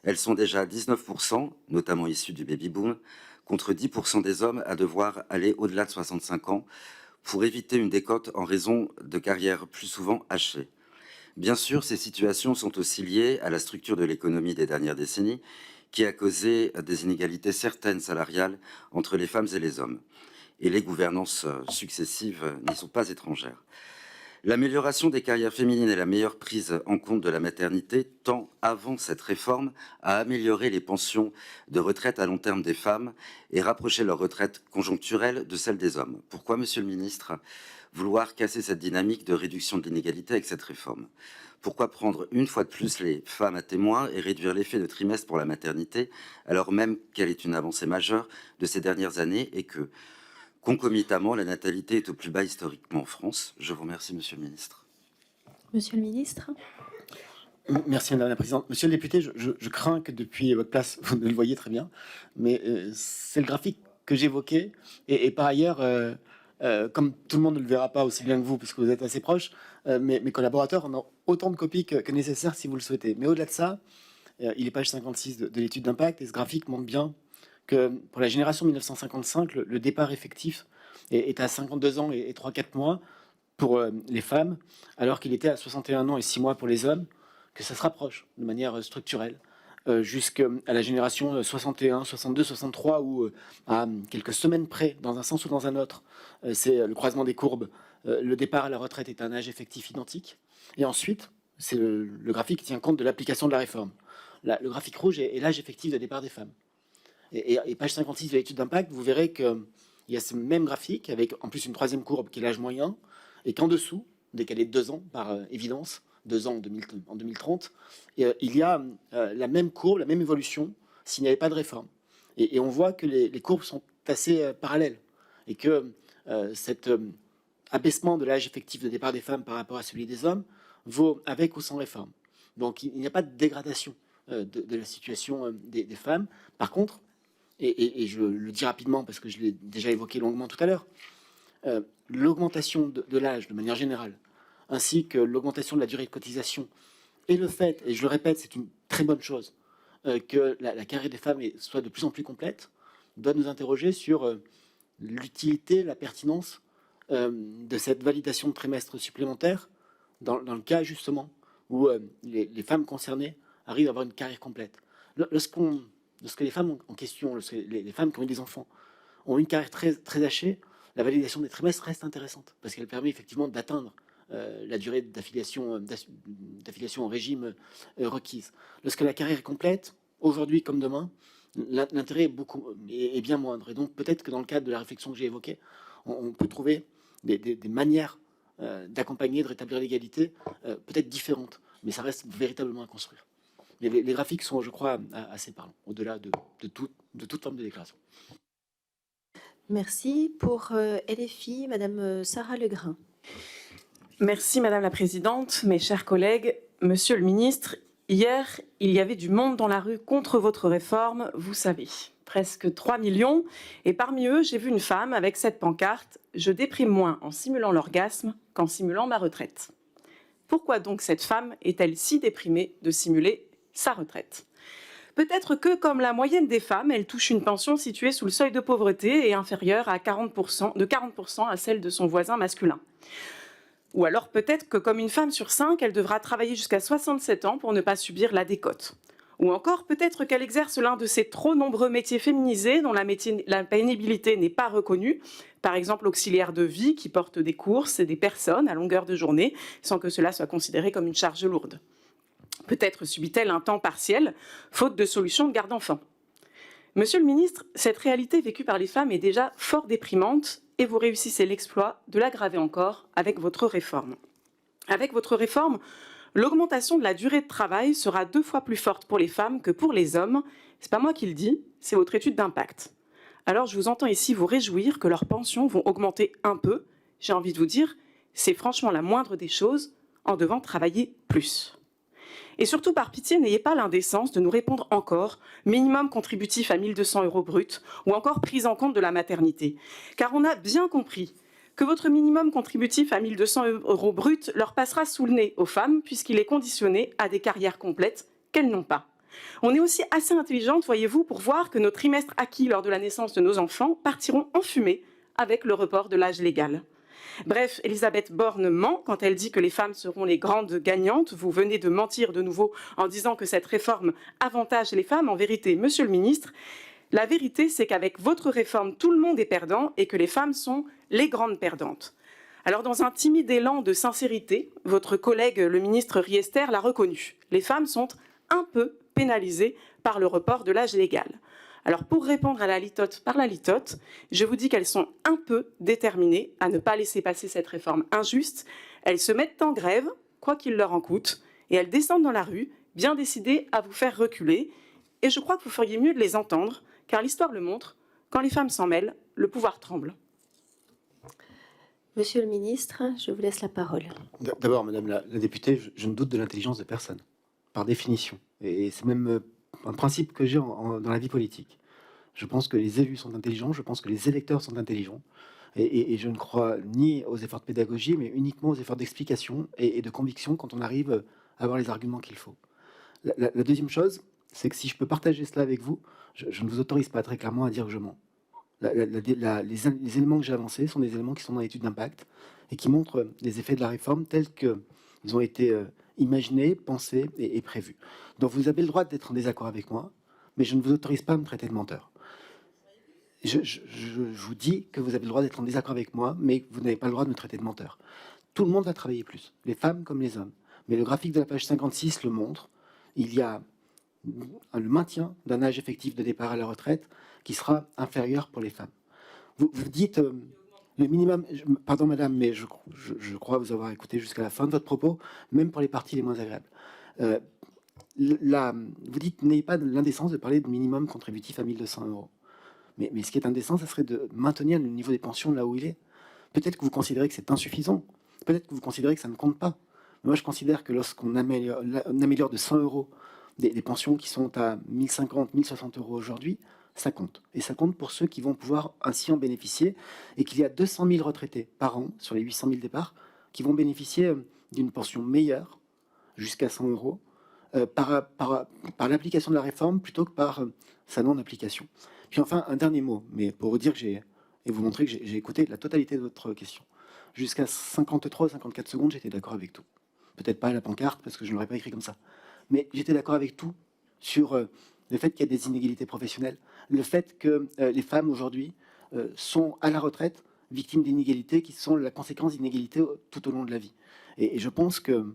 Elles sont déjà à 19%, notamment issues du baby-boom, contre 10% des hommes à devoir aller au-delà de 65 ans pour éviter une décote en raison de carrières plus souvent hachées. Bien sûr, ces situations sont aussi liées à la structure de l'économie des dernières décennies qui a causé des inégalités certaines salariales entre les femmes et les hommes. Et les gouvernances successives n'y sont pas étrangères. L'amélioration des carrières féminines et la meilleure prise en compte de la maternité tend, avant cette réforme, à améliorer les pensions de retraite à long terme des femmes et rapprocher leur retraite conjoncturelle de celle des hommes. Pourquoi, Monsieur le Ministre, vouloir casser cette dynamique de réduction de l'inégalité avec cette réforme? Pourquoi prendre une fois de plus les femmes à témoin et réduire l'effet de trimestre pour la maternité, alors même qu'elle est une avancée majeure de ces dernières années et que, concomitamment, la natalité est au plus bas historiquement en France? Je vous remercie, Monsieur le Ministre. Monsieur le Ministre. Merci Madame la Présidente. Monsieur le député, je crains que depuis votre place, vous ne le voyez très bien, mais c'est le graphique que j'évoquais. Et par ailleurs, comme tout le monde ne le verra pas aussi bien que vous, puisque vous êtes assez proche, mes collaborateurs en ont autant de copies que nécessaire si vous le souhaitez. Mais au-delà de ça, il est page 56 de l'étude d'impact, et ce graphique montre bien que pour la génération 1955, le départ effectif est à 52 ans et 3-4 mois pour les femmes, alors qu'il était à 61 ans et 6 mois pour les hommes, que ça se rapproche de manière structurelle. jusqu'à la génération 61, 62, 63, où à quelques semaines près, dans un sens ou dans un autre, c'est le croisement des courbes, le départ à la retraite est un âge effectif identique. Et ensuite, c'est le graphique qui tient compte de l'application de la réforme. Le graphique rouge est l'âge effectif de départ des femmes. Et page 56 de l'étude d'impact, vous verrez qu'il y a ce même graphique, avec en plus une troisième courbe qui est l'âge moyen, et qu'en dessous, décalé de 2 ans par évidence, 2 ans en 2030, il y a la même courbe, la même évolution, s'il n'y avait pas de réforme. Et on voit que les courbes sont assez parallèles, et que cet abaissement de l'âge effectif de départ des femmes par rapport à celui des hommes vaut avec ou sans réforme. Donc il n'y a pas de dégradation de la situation des femmes. Par contre, et je le dis rapidement parce que je l'ai déjà évoqué longuement tout à l'heure, l'augmentation de l'âge de manière générale, ainsi que l'augmentation de la durée de cotisation, et le fait, et je le répète, c'est une très bonne chose, que la carrière des femmes soit de plus en plus complète, doit nous interroger sur l'utilité, la pertinence de cette validation de trimestre supplémentaire dans le cas justement où les femmes concernées arrivent à avoir une carrière complète. Lorsque les femmes en question, lorsque les femmes qui ont eu des enfants ont une carrière très hachée, la validation des trimestres reste intéressante parce qu'elle permet effectivement d'atteindre la durée d'affiliation au régime requise. Lorsque la carrière est complète, aujourd'hui comme demain, l'intérêt est bien moindre. Et donc peut-être que dans le cadre de la réflexion que j'ai évoquée, on peut trouver des manières d'accompagner, de rétablir l'égalité, peut-être différentes, mais ça reste véritablement à construire. Mais les graphiques sont, je crois, assez parlants, au-delà de toute forme de déclaration. Merci. Pour LFI, Madame Sarah Legrain. Merci Madame la Présidente, mes chers collègues. Monsieur le Ministre, hier, il y avait du monde dans la rue contre votre réforme, vous savez. Presque 3 millions. Et parmi eux, j'ai vu une femme avec cette pancarte « Je déprime moins en simulant l'orgasme qu'en simulant ma retraite ». Pourquoi donc cette femme est-elle si déprimée de simuler sa retraite? Peut-être que, comme la moyenne des femmes, elle touche une pension située sous le seuil de pauvreté et inférieure à 40% à celle de son voisin masculin. Ou alors peut-être que, comme une femme sur 5, elle devra travailler jusqu'à 67 ans pour ne pas subir la décote. Ou encore peut-être qu'elle exerce l'un de ces trop nombreux métiers féminisés dont la pénibilité n'est pas reconnue, par exemple auxiliaire de vie qui porte des courses et des personnes à longueur de journée sans que cela soit considéré comme une charge lourde. Peut-être subit-elle un temps partiel, faute de solution de garde d'enfants. Monsieur le ministre, cette réalité vécue par les femmes est déjà fort déprimante et vous réussissez l'exploit de l'aggraver encore avec votre réforme. Avec votre réforme, l'augmentation de la durée de travail sera 2 fois plus forte pour les femmes que pour les hommes. C'est pas moi qui le dis, c'est votre étude d'impact. Alors je vous entends ici vous réjouir que leurs pensions vont augmenter un peu. J'ai envie de vous dire, c'est franchement la moindre des choses en devant travailler plus. Et surtout, par pitié, n'ayez pas l'indécence de nous répondre encore minimum contributif à 1 200 € brut ou encore prise en compte de la maternité. Car on a bien compris que votre minimum contributif à 1 200 € brut leur passera sous le nez aux femmes puisqu'il est conditionné à des carrières complètes qu'elles n'ont pas. On est aussi assez intelligente, voyez-vous, pour voir que nos trimestres acquis lors de la naissance de nos enfants partiront en fumée avec le report de l'âge légal. Bref, Elisabeth Borne ment quand elle dit que les femmes seront les grandes gagnantes. Vous venez de mentir de nouveau en disant que cette réforme avantage les femmes. En vérité, monsieur le ministre, la vérité, c'est qu'avec votre réforme, tout le monde est perdant et que les femmes sont les grandes perdantes. Alors, dans un timide élan de sincérité, votre collègue, le ministre Riester, l'a reconnu. Les femmes sont un peu pénalisées par le report de l'âge légal. Alors, pour répondre à la litote par la litote, je vous dis qu'elles sont un peu déterminées à ne pas laisser passer cette réforme injuste. Elles se mettent en grève, quoi qu'il leur en coûte, et elles descendent dans la rue, bien décidées à vous faire reculer. Et je crois que vous feriez mieux de les entendre, car l'histoire le montre, quand les femmes s'en mêlent, le pouvoir tremble. Monsieur le ministre, je vous laisse la parole. D'abord, Madame la députée, je ne doute de l'intelligence de personne, par définition. Et c'est même un principe que j'ai dans la vie politique. Je pense que les élus sont intelligents, je pense que les électeurs sont intelligents, et je ne crois ni aux efforts de pédagogie, mais uniquement aux efforts d'explication et de conviction quand on arrive à avoir les arguments qu'il faut. La deuxième chose, c'est que si je peux partager cela avec vous, je ne vous autorise pas très clairement à dire que je mens. Les éléments que j'ai avancés sont des éléments qui sont dans l'étude d'impact et qui montrent les effets de la réforme tels Ils ont été imaginés, pensés et prévus. Donc vous avez le droit d'être en désaccord avec moi, mais je ne vous autorise pas à me traiter de menteur. Je vous dis que vous avez le droit d'être en désaccord avec moi, mais vous n'avez pas le droit de me traiter de menteur. Tout le monde va travailler plus, les femmes comme les hommes. Mais le graphique de la page 56 le montre. Il y a le maintien d'un âge effectif de départ à la retraite qui sera inférieur pour les femmes. Vous dites le minimum, pardon madame, mais je crois vous avoir écouté jusqu'à la fin de votre propos, même pour les parties les moins agréables. Vous dites, n'ayez pas l'indécence de parler de minimum contributif à 1 200 €. Mais ce qui est indécent, ça serait de maintenir le niveau des pensions là où il est. Peut-être que vous considérez que c'est insuffisant. Peut-être que vous considérez que ça ne compte pas. Mais moi, je considère que lorsqu'on améliore de 100 € des pensions qui sont à 1 050, 1 060 € aujourd'hui, ça compte. Et ça compte pour ceux qui vont pouvoir ainsi en bénéficier. Et qu'il y a 200 000 retraités par an, sur les 800 000 départs, qui vont bénéficier d'une pension meilleure, jusqu'à 100 €, par l'application de la réforme plutôt que par sa non-application. Puis enfin, un dernier mot, mais pour vous dire que et vous montrer que j'ai écouté la totalité de votre question. Jusqu'à 53 ou 54 secondes, j'étais d'accord avec tout. Peut-être pas à la pancarte, parce que je ne l'aurais pas écrit comme ça. Mais j'étais d'accord avec tout sur le fait qu'il y a des inégalités professionnelles, le fait que les femmes aujourd'hui sont à la retraite victimes d'inégalités qui sont la conséquence d'inégalités tout au long de la vie. Et je pense que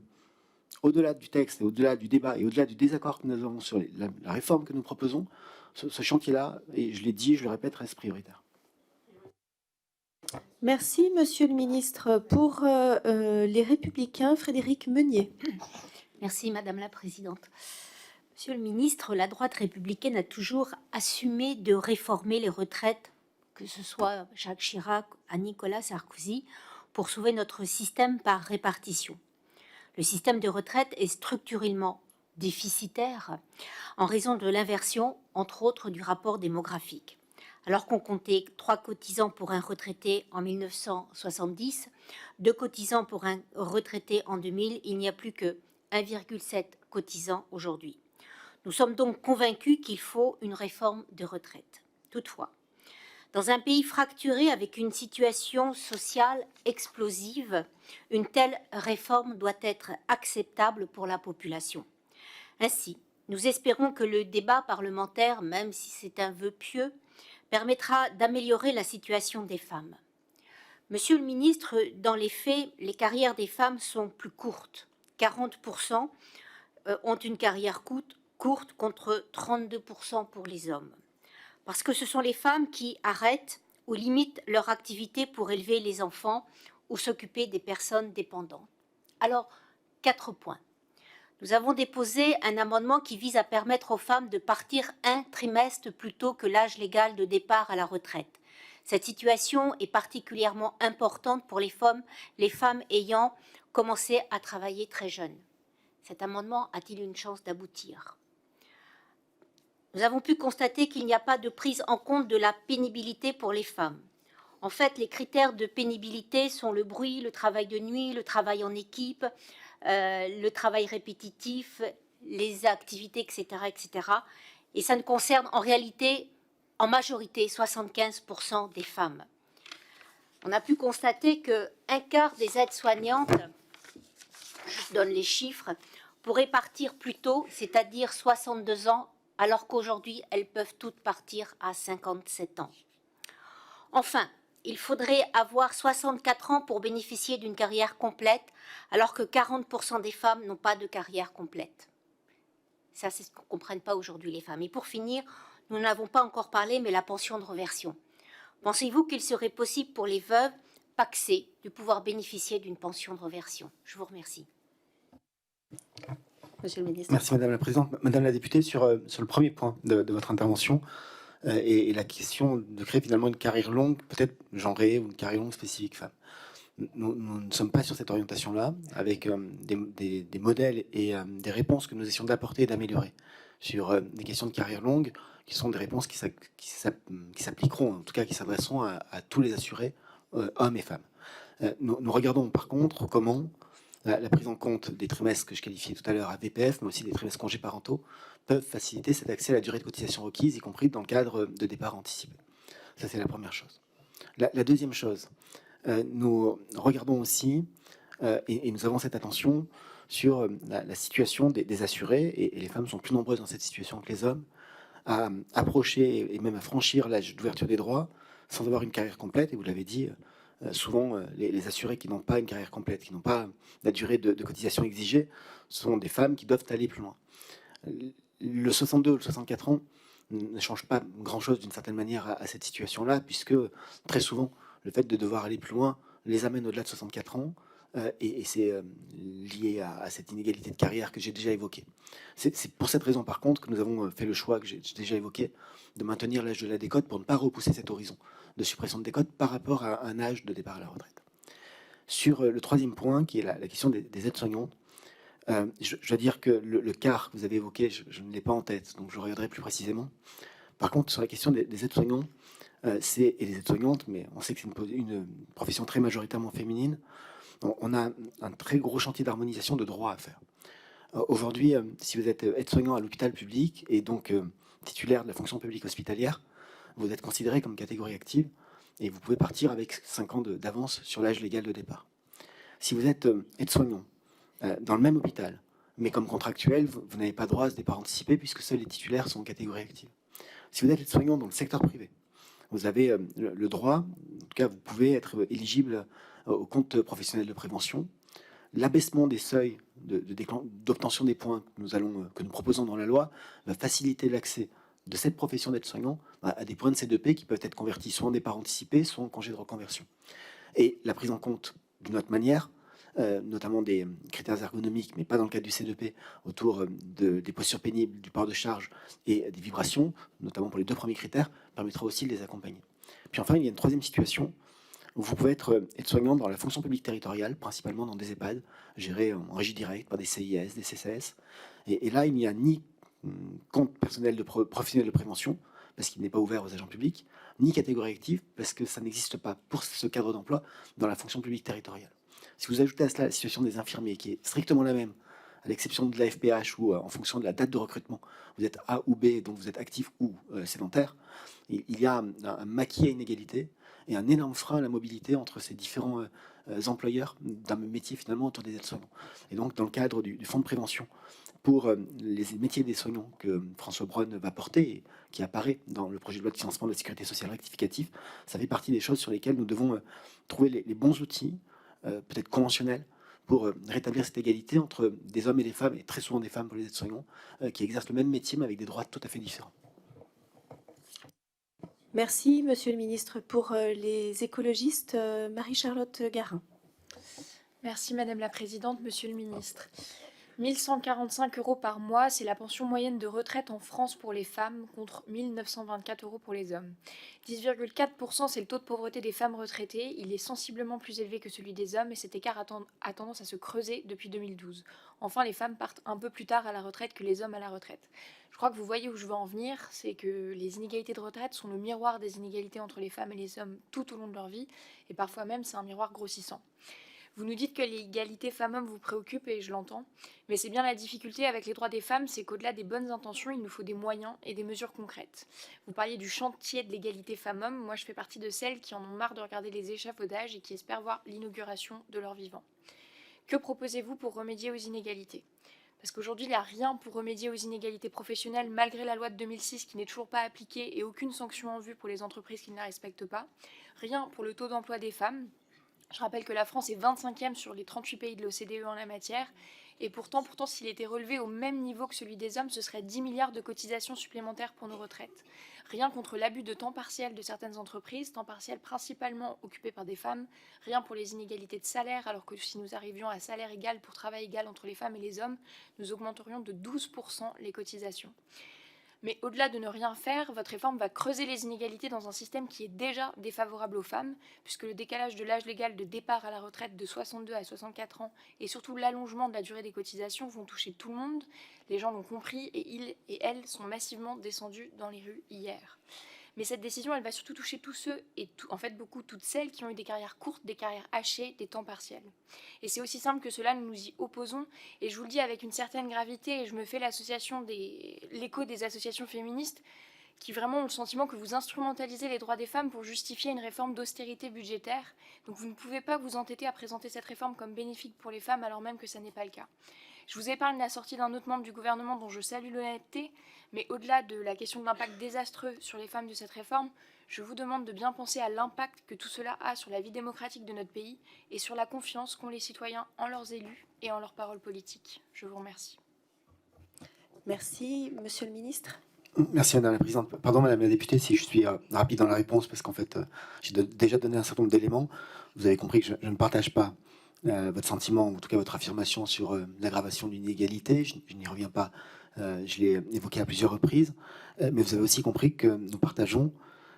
au-delà du texte, et au-delà du débat et au-delà du désaccord que nous avons sur la réforme que nous proposons, ce chantier-là, et je l'ai dit, je le répète, reste prioritaire. Merci, Monsieur le Ministre. Pour les Républicains, Frédéric Meunier. Merci Madame la Présidente. Monsieur le Ministre, la droite républicaine a toujours assumé de réformer les retraites, que ce soit Jacques Chirac à Nicolas Sarkozy, pour sauver notre système par répartition. Le système de retraite est structurellement déficitaire en raison de l'inversion, entre autres, du rapport démographique. Alors qu'on comptait 3 cotisants pour un retraité en 1970, 2 cotisants pour un retraité en 2000, il n'y a plus que 1,7 cotisants aujourd'hui. Nous sommes donc convaincus qu'il faut une réforme de retraite. Toutefois, dans un pays fracturé avec une situation sociale explosive, une telle réforme doit être acceptable pour la population. Ainsi, nous espérons que le débat parlementaire, même si c'est un vœu pieux, permettra d'améliorer la situation des femmes. Monsieur le ministre, dans les faits, les carrières des femmes sont plus courtes. 40% ont une carrière courte contre 32% pour les hommes. Parce que ce sont les femmes qui arrêtent ou limitent leur activité pour élever les enfants ou s'occuper des personnes dépendantes. Alors, 4 points. Nous avons déposé un amendement qui vise à permettre aux femmes de partir un trimestre plus tôt que l'âge légal de départ à la retraite. Cette situation est particulièrement importante pour les femmes ayant commencé à travailler très jeunes. Cet amendement a-t-il une chance d'aboutir ? Nous avons pu constater qu'il n'y a pas de prise en compte de la pénibilité pour les femmes. En fait, les critères de pénibilité sont le bruit, le travail de nuit, le travail en équipe, le travail répétitif, les activités, etc., etc. Et ça ne concerne en réalité, en majorité, 75% des femmes. On a pu constater qu'un quart des aides-soignantes, je donne les chiffres, pourraient partir plus tôt, c'est-à-dire 62 ans, alors qu'aujourd'hui, elles peuvent toutes partir à 57 ans. Enfin, il faudrait avoir 64 ans pour bénéficier d'une carrière complète, alors que 40% des femmes n'ont pas de carrière complète. Ça, c'est ce qu'on ne comprenne pas aujourd'hui les femmes. Et pour finir, nous n'avons pas encore parlé, mais la pension de réversion. Pensez-vous qu'il serait possible pour les veuves pacsées de pouvoir bénéficier d'une pension de réversion ? Je vous remercie. Monsieur le Ministre. Merci Madame la Présidente. Madame la députée, sur le premier point de votre intervention, et la question de créer finalement une carrière longue, peut-être genrée, ou une carrière longue spécifique femme. Nous ne sommes pas sur cette orientation-là, avec des modèles et des réponses que nous essayons d'apporter et d'améliorer sur des questions de carrière longue, qui sont des réponses qui s'appliqueront, en tout cas qui s'adresseront à tous les assurés, hommes et femmes. Nous regardons par contre comment la prise en compte des trimestres que je qualifiais tout à l'heure à VPF, mais aussi des trimestres congés parentaux, peuvent faciliter cet accès à la durée de cotisation requise, y compris dans le cadre de départ anticipé. Ça, c'est la première chose. La deuxième chose, nous regardons aussi Et nous avons cette attention sur la situation des assurés, et les femmes sont plus nombreuses dans cette situation que les hommes, à approcher et même à franchir l'âge d'ouverture des droits sans avoir une carrière complète. Et vous l'avez dit, souvent les assurés qui n'ont pas une carrière complète, qui n'ont pas la durée de cotisation exigée, sont des femmes qui doivent aller plus loin. Le 62 ou le 64 ans ne change pas grand-chose d'une certaine manière à cette situation-là, puisque très souvent, le fait de devoir aller plus loin les amène au-delà de 64 ans, et c'est lié à cette inégalité de carrière que j'ai déjà évoquée. C'est pour cette raison, par contre, que nous avons fait le choix que j'ai déjà évoqué de maintenir l'âge de la décote pour ne pas repousser cet horizon de suppression de décote par rapport à un âge de départ à la retraite. Sur le troisième point, qui est la question des aides-soignantes, je dois dire que le quart que vous avez évoqué, je ne l'ai pas en tête, donc je regarderai plus précisément. Par contre, sur la question des aides-soignants, et les aides-soignantes, mais on sait que c'est une profession très majoritairement féminine, on a un très gros chantier d'harmonisation de droits à faire. Aujourd'hui, si vous êtes aide-soignant à l'hôpital public et donc titulaire de la fonction publique hospitalière, vous êtes considéré comme catégorie active et vous pouvez partir avec 5 ans d'avance sur l'âge légal de départ. Si vous êtes aide-soignant dans le même hôpital, mais comme contractuel, vous n'avez pas droit à ce départ anticipé puisque seuls les titulaires sont en catégorie active. Si vous êtes aide-soignant dans le secteur privé, vous avez le droit, en tout cas vous pouvez être éligible au compte professionnel de prévention. L'abaissement des seuils d'obtention des points que nous proposons dans la loi va faciliter l'accès de cette profession d'aide-soignant à des points de C2P qui peuvent être convertis soit en départ anticipé, soit en congé de reconversion. Et la prise en compte d'une autre manière, notamment des critères ergonomiques, mais pas dans le cadre du C2P, autour des postures pénibles, du port de charge et des vibrations, notamment pour les 2 premiers critères, permettra aussi de les accompagner. Puis enfin, il y a une troisième situation où vous pouvez être aide-soignant dans la fonction publique territoriale, principalement dans des EHPAD, gérés en régie directe par des CIS, des CCS. Et là, il n'y a ni compte personnel professionnel de prévention, parce qu'il n'est pas ouvert aux agents publics, ni catégorie active, parce que ça n'existe pas pour ce cadre d'emploi dans la fonction publique territoriale. Si vous ajoutez à cela la situation des infirmiers, qui est strictement la même, à l'exception de la FPH, où en fonction de la date de recrutement, vous êtes A ou B, donc vous êtes actif ou sédentaire, il y a un maquis à inégalité et un énorme frein à la mobilité entre ces différents employeurs d'un métier finalement autour des aides-soignants. Et donc, dans le cadre du fonds de prévention pour les métiers des soignants que François Braun va porter et qui apparaît dans le projet de loi de financement de la sécurité sociale rectificatif, ça fait partie des choses sur lesquelles nous devons trouver les bons outils, peut-être conventionnels, pour rétablir cette égalité entre des hommes et des femmes, et très souvent des femmes pour les aides-soignants, qui exercent le même métier mais avec des droits tout à fait différents. Merci, Monsieur le Ministre. Pour les écologistes, Marie-Charlotte Garin. Merci Madame la Présidente, Monsieur le Ministre. 1 145 € par mois, c'est la pension moyenne de retraite en France pour les femmes, contre 1 924 € pour les hommes. 10,4%, c'est le taux de pauvreté des femmes retraitées. Il est sensiblement plus élevé que celui des hommes et cet écart a tendance à se creuser depuis 2012. Enfin, les femmes partent un peu plus tard à la retraite que les hommes à la retraite. Je crois que vous voyez où je veux en venir, c'est que les inégalités de retraite sont le miroir des inégalités entre les femmes et les hommes tout au long de leur vie, et parfois même c'est un miroir grossissant. Vous nous dites que l'égalité femmes-hommes vous préoccupe et je l'entends, mais c'est bien la difficulté avec les droits des femmes, c'est qu'au-delà des bonnes intentions, il nous faut des moyens et des mesures concrètes. Vous parliez du chantier de l'égalité femmes-hommes, moi je fais partie de celles qui en ont marre de regarder les échafaudages et qui espèrent voir l'inauguration de leur vivant. Que proposez-vous pour remédier aux inégalités ? Parce qu'aujourd'hui, il n'y a rien pour remédier aux inégalités professionnelles malgré la loi de 2006 qui n'est toujours pas appliquée et aucune sanction en vue pour les entreprises qui ne la respectent pas. Rien pour le taux d'emploi des femmes. Je rappelle que la France est 25e sur les 38 pays de l'OCDE en la matière. Et pourtant, s'il était relevé au même niveau que celui des hommes, ce serait 10 milliards de cotisations supplémentaires pour nos retraites. Rien contre l'abus de temps partiel de certaines entreprises, temps partiel principalement occupé par des femmes. Rien pour les inégalités de salaire, alors que si nous arrivions à salaire égal pour travail égal entre les femmes et les hommes, nous augmenterions de 12% les cotisations. Mais au-delà de ne rien faire, votre réforme va creuser les inégalités dans un système qui est déjà défavorable aux femmes, puisque le décalage de l'âge légal de départ à la retraite de 62 à 64 ans et surtout l'allongement de la durée des cotisations vont toucher tout le monde. Les gens l'ont compris et ils et elles sont massivement descendus dans les rues hier. Mais cette décision, elle va surtout toucher tous ceux et toutes celles qui ont eu des carrières courtes, des carrières hachées, des temps partiels. Et c'est aussi simple que cela, nous nous y opposons. Et je vous le dis avec une certaine gravité, et je me fais l'écho des associations féministes qui vraiment ont le sentiment que vous instrumentalisez les droits des femmes pour justifier une réforme d'austérité budgétaire. Donc vous ne pouvez pas vous entêter à présenter cette réforme comme bénéfique pour les femmes alors même que ça n'est pas le cas. Je vous épargne la sortie d'un autre membre du gouvernement dont je salue l'honnêteté, mais au-delà de la question de l'impact désastreux sur les femmes de cette réforme, je vous demande de bien penser à l'impact que tout cela a sur la vie démocratique de notre pays et sur la confiance qu'ont les citoyens en leurs élus et en leurs paroles politiques. Je vous remercie. Merci, Monsieur le Ministre. Merci Madame la Présidente. Pardon Madame la députée si je suis rapide dans la réponse parce qu'en fait j'ai déjà donné un certain nombre d'éléments. Vous avez compris que je ne partage pas votre sentiment, en tout cas votre affirmation sur l'aggravation de l'inégalité. Je n'y reviens pas, je l'ai évoqué à plusieurs reprises. Mais vous avez aussi compris que nous partageons,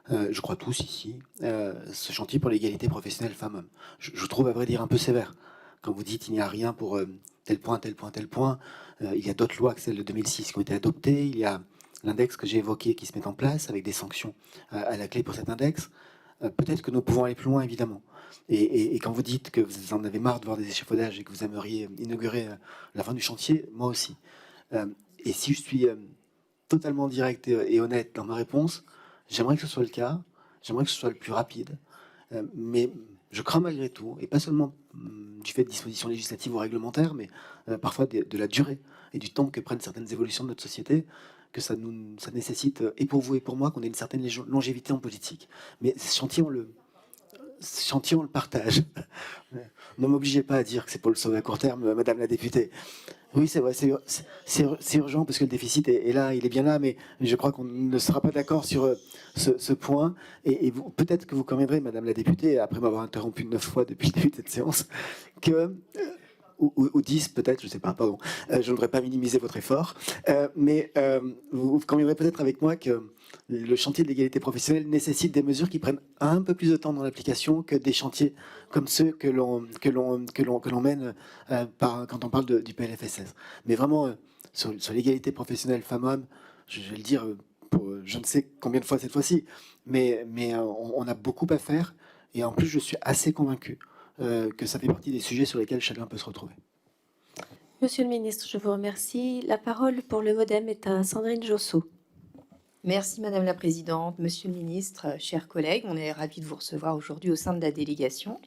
je crois tous ici, ce chantier pour l'égalité professionnelle femmes-hommes. Je trouve à vrai dire un peu sévère quand vous dites il n'y a rien pour tel point, tel point, tel point. Il y a d'autres lois que celle de 2006 qui ont été adoptées. Il y a l'index que j'ai évoqué qui se met en place avec des sanctions à la clé pour cet index. Peut-être que nous pouvons aller plus loin, évidemment. Et quand vous dites que vous en avez marre de voir des échafaudages et que vous aimeriez inaugurer la fin du chantier, moi aussi. Et si je suis totalement direct et honnête dans ma réponse, j'aimerais que ce soit le cas, j'aimerais que ce soit le plus rapide, mais je crains malgré tout, et pas seulement du fait de dispositions législatives ou réglementaires, mais parfois de la durée et du temps que prennent certaines évolutions de notre société, que ça nécessite, et pour vous et pour moi, qu'on ait une certaine longévité en politique. Mais ce chantier, on le partage. Ne m'obligez pas à dire que c'est pour le sauver à court terme, Madame la députée. Oui, c'est vrai, c'est urgent parce que le déficit est là, il est bien là, mais je crois qu'on ne sera pas d'accord sur ce point. Et peut-être que vous conviendrez, Madame la députée, après m'avoir interrompu 9 fois depuis le début de cette séance, que... Ou 10 peut-être, je ne sais pas, pardon. Je ne voudrais pas minimiser votre effort, mais vous conviendrez peut-être avec moi que le chantier de l'égalité professionnelle nécessite des mesures qui prennent un peu plus de temps dans l'application que des chantiers comme ceux que l'on mène quand on parle du PLFSS. Mais vraiment, sur l'égalité professionnelle femmes-hommes, je vais le dire pour je ne sais combien de fois cette fois-ci, mais on a beaucoup à faire, et en plus je suis assez convaincu que ça fait partie des sujets sur lesquels chacun peut se retrouver. Monsieur le Ministre, je vous remercie. La parole pour le MoDem est à Sandrine Josso. Merci Madame la Présidente, Monsieur le Ministre, chers collègues, on est ravis de vous recevoir aujourd'hui au sein de la délégation.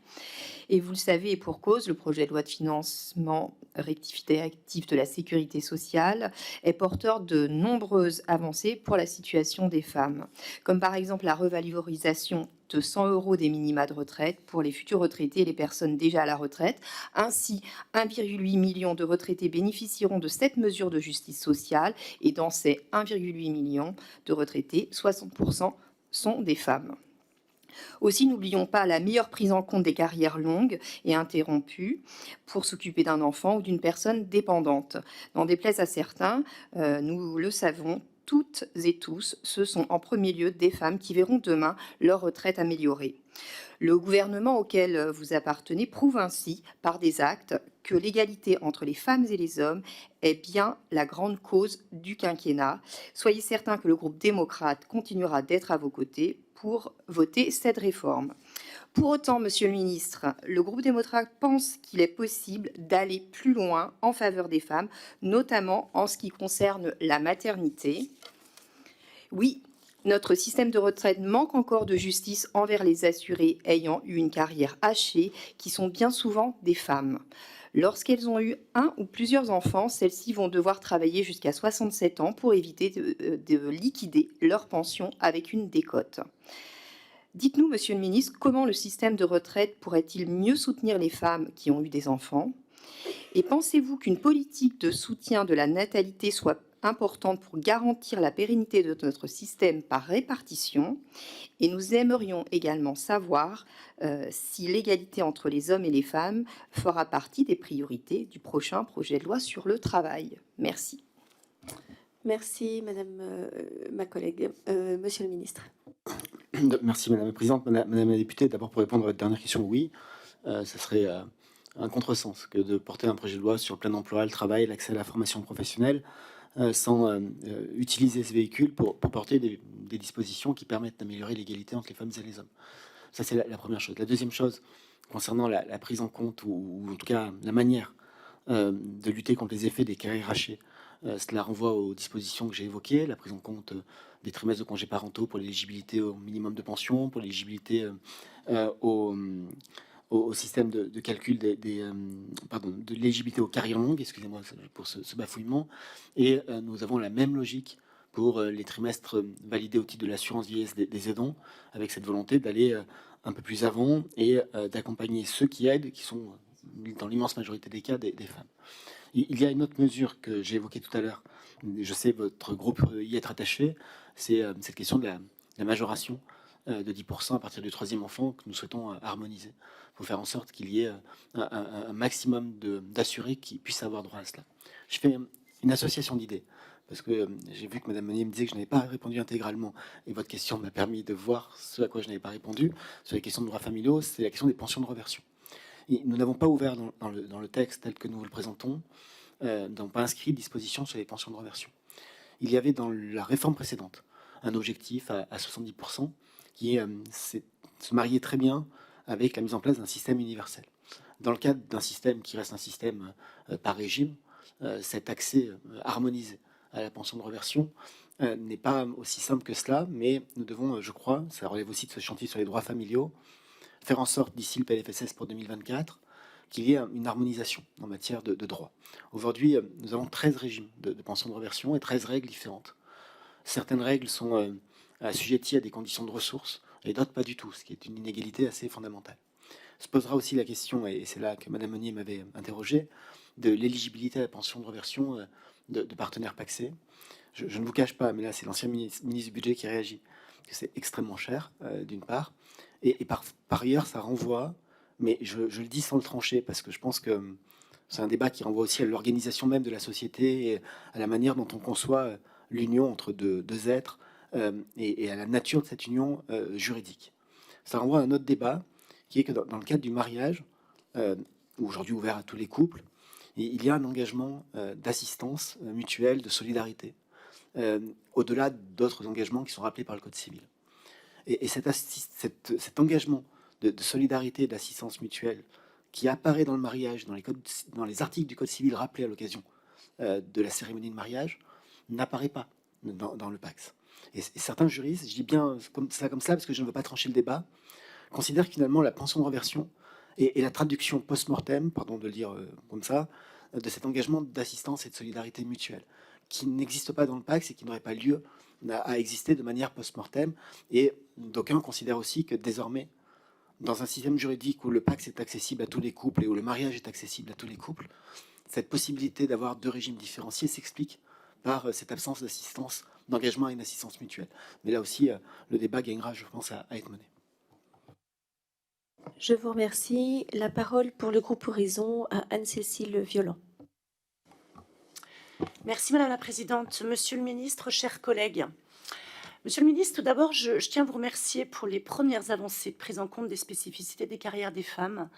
Et vous le savez, et pour cause, le projet de loi de financement rectificatif de la sécurité sociale est porteur de nombreuses avancées pour la situation des femmes, comme par exemple la revalorisation de 100 € des minima de retraite pour les futurs retraités et les personnes déjà à la retraite. Ainsi, 1,8 million de retraités bénéficieront de cette mesure de justice sociale, et dans ces 1,8 million de retraités, 60% sont des femmes. Aussi, n'oublions pas la meilleure prise en compte des carrières longues et interrompues pour s'occuper d'un enfant ou d'une personne dépendante. N'en déplaise à certains, nous le savons, toutes et tous, ce sont en premier lieu des femmes qui verront demain leur retraite améliorée. Le gouvernement auquel vous appartenez prouve ainsi, par des actes, que l'égalité entre les femmes et les hommes est bien la grande cause du quinquennat. Soyez certains que le groupe démocrate continuera d'être à vos côtés pour voter cette réforme. Pour autant, Monsieur le Ministre, le groupe démocrate pense qu'il est possible d'aller plus loin en faveur des femmes, notamment en ce qui concerne la maternité. Oui, notre système de retraite manque encore de justice envers les assurés ayant eu une carrière hachée, qui sont bien souvent des femmes. Lorsqu'elles ont eu un ou plusieurs enfants, celles-ci vont devoir travailler jusqu'à 67 ans pour éviter de liquider leur pension avec une décote. Dites-nous, Monsieur le Ministre, comment le système de retraite pourrait-il mieux soutenir les femmes qui ont eu des enfants? Et pensez-vous qu'une politique de soutien de la natalité soit importante pour garantir la pérennité de notre système par répartition? Et nous aimerions également savoir si l'égalité entre les hommes et les femmes fera partie des priorités du prochain projet de loi sur le travail. Merci. Merci, Madame ma collègue. Monsieur le Ministre. Merci Madame la Présidente. Madame la députée, d'abord pour répondre à votre dernière question, oui, ça serait un contresens que de porter un projet de loi sur le plein emploi, le travail, l'accès à la formation professionnelle, sans utiliser ce véhicule pour porter des dispositions qui permettent d'améliorer l'égalité entre les femmes et les hommes. Ça, c'est la première chose. La deuxième chose, concernant la prise en compte, ou en tout cas la manière de lutter contre les effets des carrières hachées Cela renvoie aux dispositions que j'ai évoquées, la prise en compte des trimestres de congés parentaux pour l'éligibilité au minimum de pension, pour l'éligibilité au système de calcul de l'éligibilité aux carrières longues, excusez-moi pour ce bafouillement. Et nous avons la même logique pour les trimestres validés au titre de l'assurance vieillesse des aidants, avec cette volonté d'aller un peu plus avant et d'accompagner ceux qui aident, qui sont dans l'immense majorité des cas des femmes. Il y a une autre mesure que j'ai évoquée tout à l'heure, je sais votre groupe y être attaché, c'est cette question de la majoration de 10% à partir du troisième enfant que nous souhaitons harmoniser pour faire en sorte qu'il y ait un maximum d'assurés qui puissent avoir droit à cela. Je fais une association d'idées parce que j'ai vu que Madame Meunier me disait que je n'avais pas répondu intégralement et votre question m'a permis de voir ce à quoi je n'avais pas répondu sur les questions de droits familiaux, c'est la question des pensions de reversion. Et nous n'avons pas ouvert dans le texte tel que nous vous le présentons, n'avons pas inscrit de disposition sur les pensions de reversion. Il y avait dans la réforme précédente un objectif à 70% qui se mariait très bien avec la mise en place d'un système universel. Dans le cadre d'un système qui reste un système par régime, cet accès harmonisé à la pension de reversion n'est pas aussi simple que cela, mais nous devons, je crois, ça relève aussi de ce chantier sur les droits familiaux, faire en sorte, d'ici le PLFSS pour 2024, qu'il y ait une harmonisation en matière de droit. Aujourd'hui, nous avons 13 régimes de pension de reversion et 13 règles différentes. Certaines règles sont assujetties à des conditions de ressources et d'autres pas du tout, ce qui est une inégalité assez fondamentale. Se posera aussi la question, et c'est là que Madame Meunier m'avait interrogé, de l'éligibilité à la pension de reversion de partenaires pacsés. Je ne vous cache pas, mais là c'est l'ancien ministre du Budget qui réagit, que c'est extrêmement cher, d'une part, et par ailleurs ça renvoie, mais je le dis sans le trancher, parce que je pense que c'est un débat qui renvoie aussi à l'organisation même de la société et à la manière dont on conçoit l'union entre deux êtres et à la nature de cette union juridique. Ça renvoie à un autre débat qui est que dans le cadre du mariage, aujourd'hui ouvert à tous les couples, il y a un engagement d'assistance mutuelle, de solidarité, au-delà d'autres engagements qui sont rappelés par le Code civil. Et cet engagement de solidarité et d'assistance mutuelle qui apparaît dans le mariage, dans les articles du Code civil rappelés à l'occasion de la cérémonie de mariage, n'apparaît pas dans le PACS. Et certains juristes, je dis bien comme ça parce que je ne veux pas trancher le débat, considèrent que finalement la pension de reversion et la traduction post-mortem, pardon de le dire comme ça, de cet engagement d'assistance et de solidarité mutuelle, qui n'existe pas dans le PACS et qui n'aurait pas lieu à exister de manière post-mortem. Et d'aucuns considèrent aussi que désormais, dans un système juridique où le PACS est accessible à tous les couples et où le mariage est accessible à tous les couples, cette possibilité d'avoir deux régimes différenciés s'explique par cette absence d'assistance, d'engagement et une assistance mutuelle. Mais là aussi, le débat gagnera, je pense, à être mené. Je vous remercie. La parole pour le groupe Horizon à Anne-Cécile Violent. Merci Madame la Présidente. Monsieur le Ministre, chers collègues. Monsieur le Ministre, tout d'abord, je tiens à vous remercier pour les premières avancées de prise en compte des spécificités des carrières des femmes,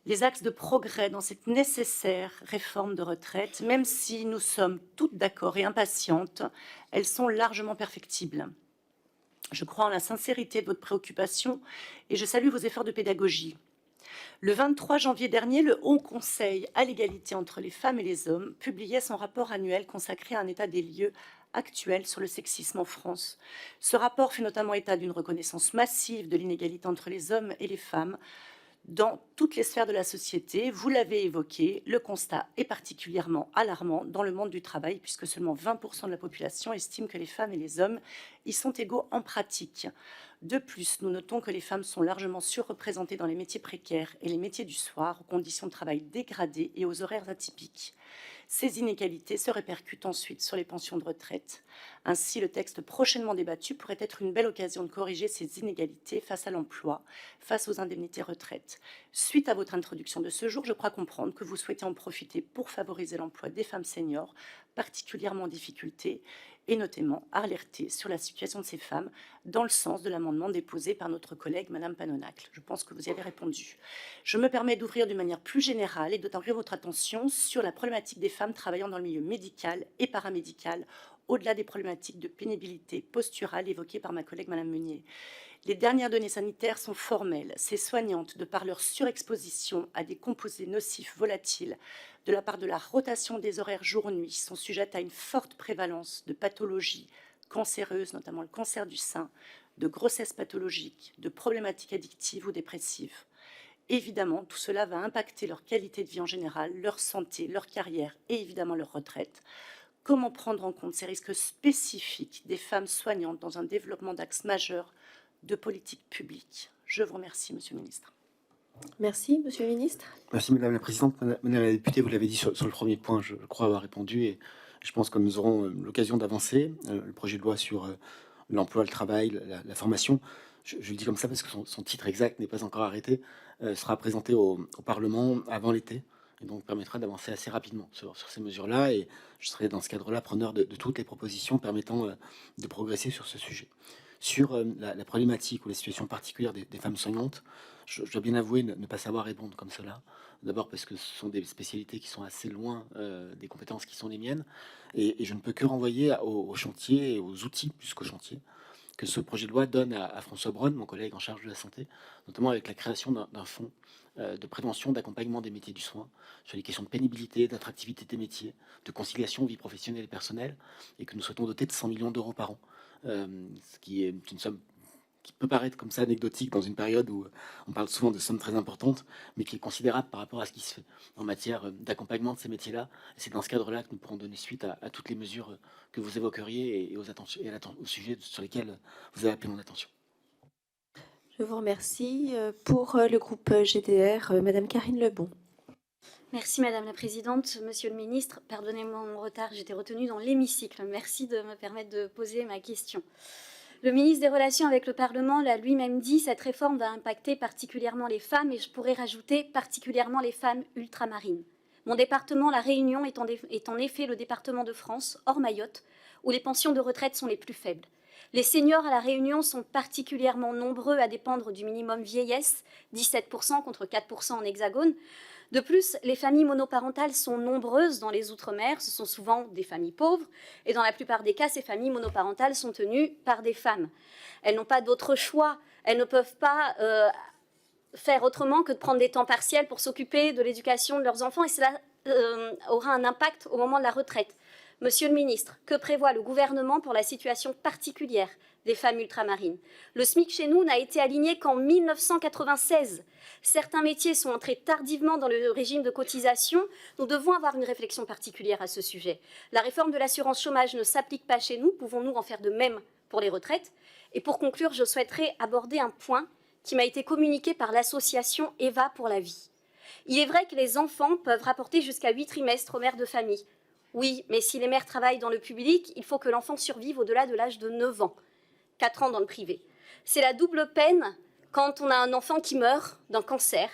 les axes de progrès dans cette nécessaire réforme de retraite, même si nous sommes toutes d'accord et impatientes, elles sont largement perfectibles. Je crois en la sincérité de votre préoccupation et je salue vos efforts de pédagogie. Le 23 janvier dernier, le Haut Conseil à l'égalité entre les femmes et les hommes publiait son rapport annuel consacré à un état des lieux actuel sur le sexisme en France. Ce rapport fait notamment état d'une reconnaissance massive de l'inégalité entre les hommes et les femmes dans toutes les sphères de la société. Vous l'avez évoqué, le constat est particulièrement alarmant dans le monde du travail, puisque seulement 20% de la population estime que les femmes et les hommes y sont égaux en pratique. De plus, nous notons que les femmes sont largement surreprésentées dans les métiers précaires et les métiers du soir, aux conditions de travail dégradées et aux horaires atypiques. Ces inégalités se répercutent ensuite sur les pensions de retraite. Ainsi, le texte prochainement débattu pourrait être une belle occasion de corriger ces inégalités face à l'emploi, face aux indemnités retraite. Suite à votre introduction de ce jour, je crois comprendre que vous souhaitez en profiter pour favoriser l'emploi des femmes seniors, particulièrement en difficulté, et notamment alerter sur la situation de ces femmes dans le sens de l'amendement déposé par notre collègue Madame Panonacle. Je pense que vous y avez répondu. Je me permets d'ouvrir d'une manière plus générale et d'attirer votre attention sur la problématique des femmes travaillant dans le milieu médical et paramédical, au-delà des problématiques de pénibilité posturale évoquées par ma collègue Madame Meunier. Les dernières données sanitaires sont formelles. Ces soignantes, de par leur surexposition à des composés nocifs volatiles, de la part de la rotation des horaires jour-nuit, sont sujettes à une forte prévalence de pathologies cancéreuses, notamment le cancer du sein, de grossesses pathologiques, de problématiques addictives ou dépressives. Évidemment, tout cela va impacter leur qualité de vie en général, leur santé, leur carrière et évidemment leur retraite. Comment prendre en compte ces risques spécifiques des femmes soignantes dans un développement d'axes majeurs de politique publique? Je vous remercie, Monsieur le Ministre. Merci, Monsieur le Ministre. Merci Madame la Présidente. Madame la députée, vous l'avez dit sur le premier point, je crois avoir répondu et je pense que nous aurons l'occasion d'avancer. Le projet de loi sur l'emploi, le travail, la formation, je le dis comme ça parce que son titre exact n'est pas encore arrêté, sera présenté au Parlement avant l'été et donc permettra d'avancer assez rapidement sur ces mesures-là et je serai dans ce cadre-là preneur de toutes les propositions permettant de progresser sur ce sujet. Sur la problématique ou la situation particulière des femmes soignantes, je dois bien avouer ne pas savoir répondre comme cela. D'abord parce que ce sont des spécialités qui sont assez loin des compétences qui sont les miennes. Et je ne peux que renvoyer au chantier et aux outils plus qu'au chantier que ce projet de loi donne à François Braun, mon collègue en charge de la santé, notamment avec la création d'un fonds de prévention, d'accompagnement des métiers du soin, sur les questions de pénibilité, d'attractivité des métiers, de conciliation vie professionnelle et personnelle, et que nous souhaitons doter de 100 millions d'euros par an. Ce qui est une somme qui peut paraître comme ça anecdotique dans une période où on parle souvent de sommes très importantes, mais qui est considérable par rapport à ce qui se fait en matière d'accompagnement de ces métiers-là. Et c'est dans ce cadre-là que nous pourrons donner suite à toutes les mesures que vous évoqueriez et aux sujets sur lesquels vous avez appelé mon attention. Je vous remercie. Pour le groupe GDR, Madame Karine Lebon. Merci Madame la Présidente. Monsieur le Ministre, pardonnez-moi mon retard, j'étais retenue dans l'hémicycle. Merci de me permettre de poser ma question. Le ministre des Relations avec le Parlement l'a lui-même dit, cette réforme va impacter particulièrement les femmes et je pourrais rajouter particulièrement les femmes ultramarines. Mon département, la Réunion, est en effet le département de France, hors Mayotte, où les pensions de retraite sont les plus faibles. Les seniors à la Réunion sont particulièrement nombreux à dépendre du minimum vieillesse, 17% contre 4% en hexagone. De plus, les familles monoparentales sont nombreuses dans les Outre-mer, ce sont souvent des familles pauvres, et dans la plupart des cas, ces familles monoparentales sont tenues par des femmes. Elles n'ont pas d'autre choix, elles ne peuvent pas faire autrement que de prendre des temps partiels pour s'occuper de l'éducation de leurs enfants, et cela aura un impact au moment de la retraite. Monsieur le ministre, que prévoit le gouvernement pour la situation particulière des femmes ultramarines? Le SMIC chez nous n'a été aligné qu'en 1996. Certains métiers sont entrés tardivement dans le régime de cotisation. Nous devons avoir une réflexion particulière à ce sujet. La réforme de l'assurance chômage ne s'applique pas chez nous. Pouvons-nous en faire de même pour les retraites? Et pour conclure, je souhaiterais aborder un point qui m'a été communiqué par l'association Eva pour la vie. Il est vrai que les enfants peuvent rapporter jusqu'à 8 trimestres aux mères de famille. Oui, mais si les mères travaillent dans le public, il faut que l'enfant survive au-delà de l'âge de 9 ans, 4 ans dans le privé. C'est la double peine quand on a un enfant qui meurt d'un cancer,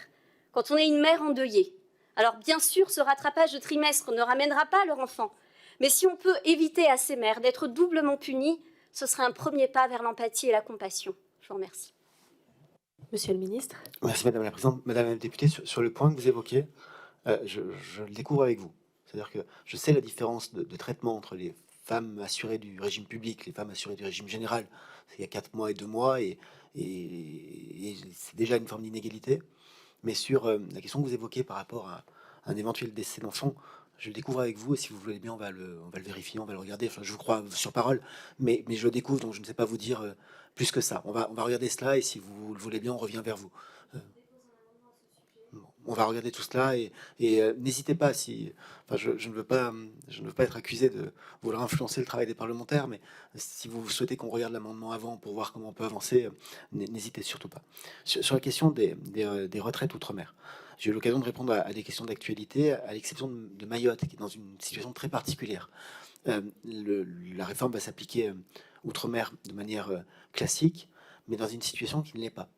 quand on est une mère endeuillée. Alors bien sûr, ce rattrapage de trimestre ne ramènera pas leur enfant, mais si on peut éviter à ces mères d'être doublement punies, ce serait un premier pas vers l'empathie et la compassion. Je vous remercie. Monsieur le Ministre. Merci Madame la Présidente. Madame la députée, sur le point que vous évoquez, je le découvre avec vous. C'est-à-dire que je sais la différence de traitement entre les femmes assurées du régime public, les femmes assurées du régime général. Il y a 4 mois et 2 mois et c'est déjà une forme d'inégalité. Mais sur la question que vous évoquez par rapport à un éventuel décès d'enfant, je le découvre avec vous et si vous voulez bien, on va le vérifier, on va le regarder. Enfin, je vous crois sur parole, mais je le découvre donc je ne sais pas vous dire plus que ça. On va regarder cela et si vous le voulez bien, on revient vers vous. On va regarder tout cela et n'hésitez pas si, enfin, je ne veux pas être accusé de vouloir influencer le travail des parlementaires, mais si vous souhaitez qu'on regarde l'amendement avant pour voir comment on peut avancer, n'hésitez surtout pas. Sur la question des retraites outre-mer, j'ai eu l'occasion de répondre à des questions d'actualité, à l'exception de Mayotte, qui est dans une situation très particulière. La réforme va s'appliquer outre-mer de manière classique, mais dans une situation qui ne l'est pas.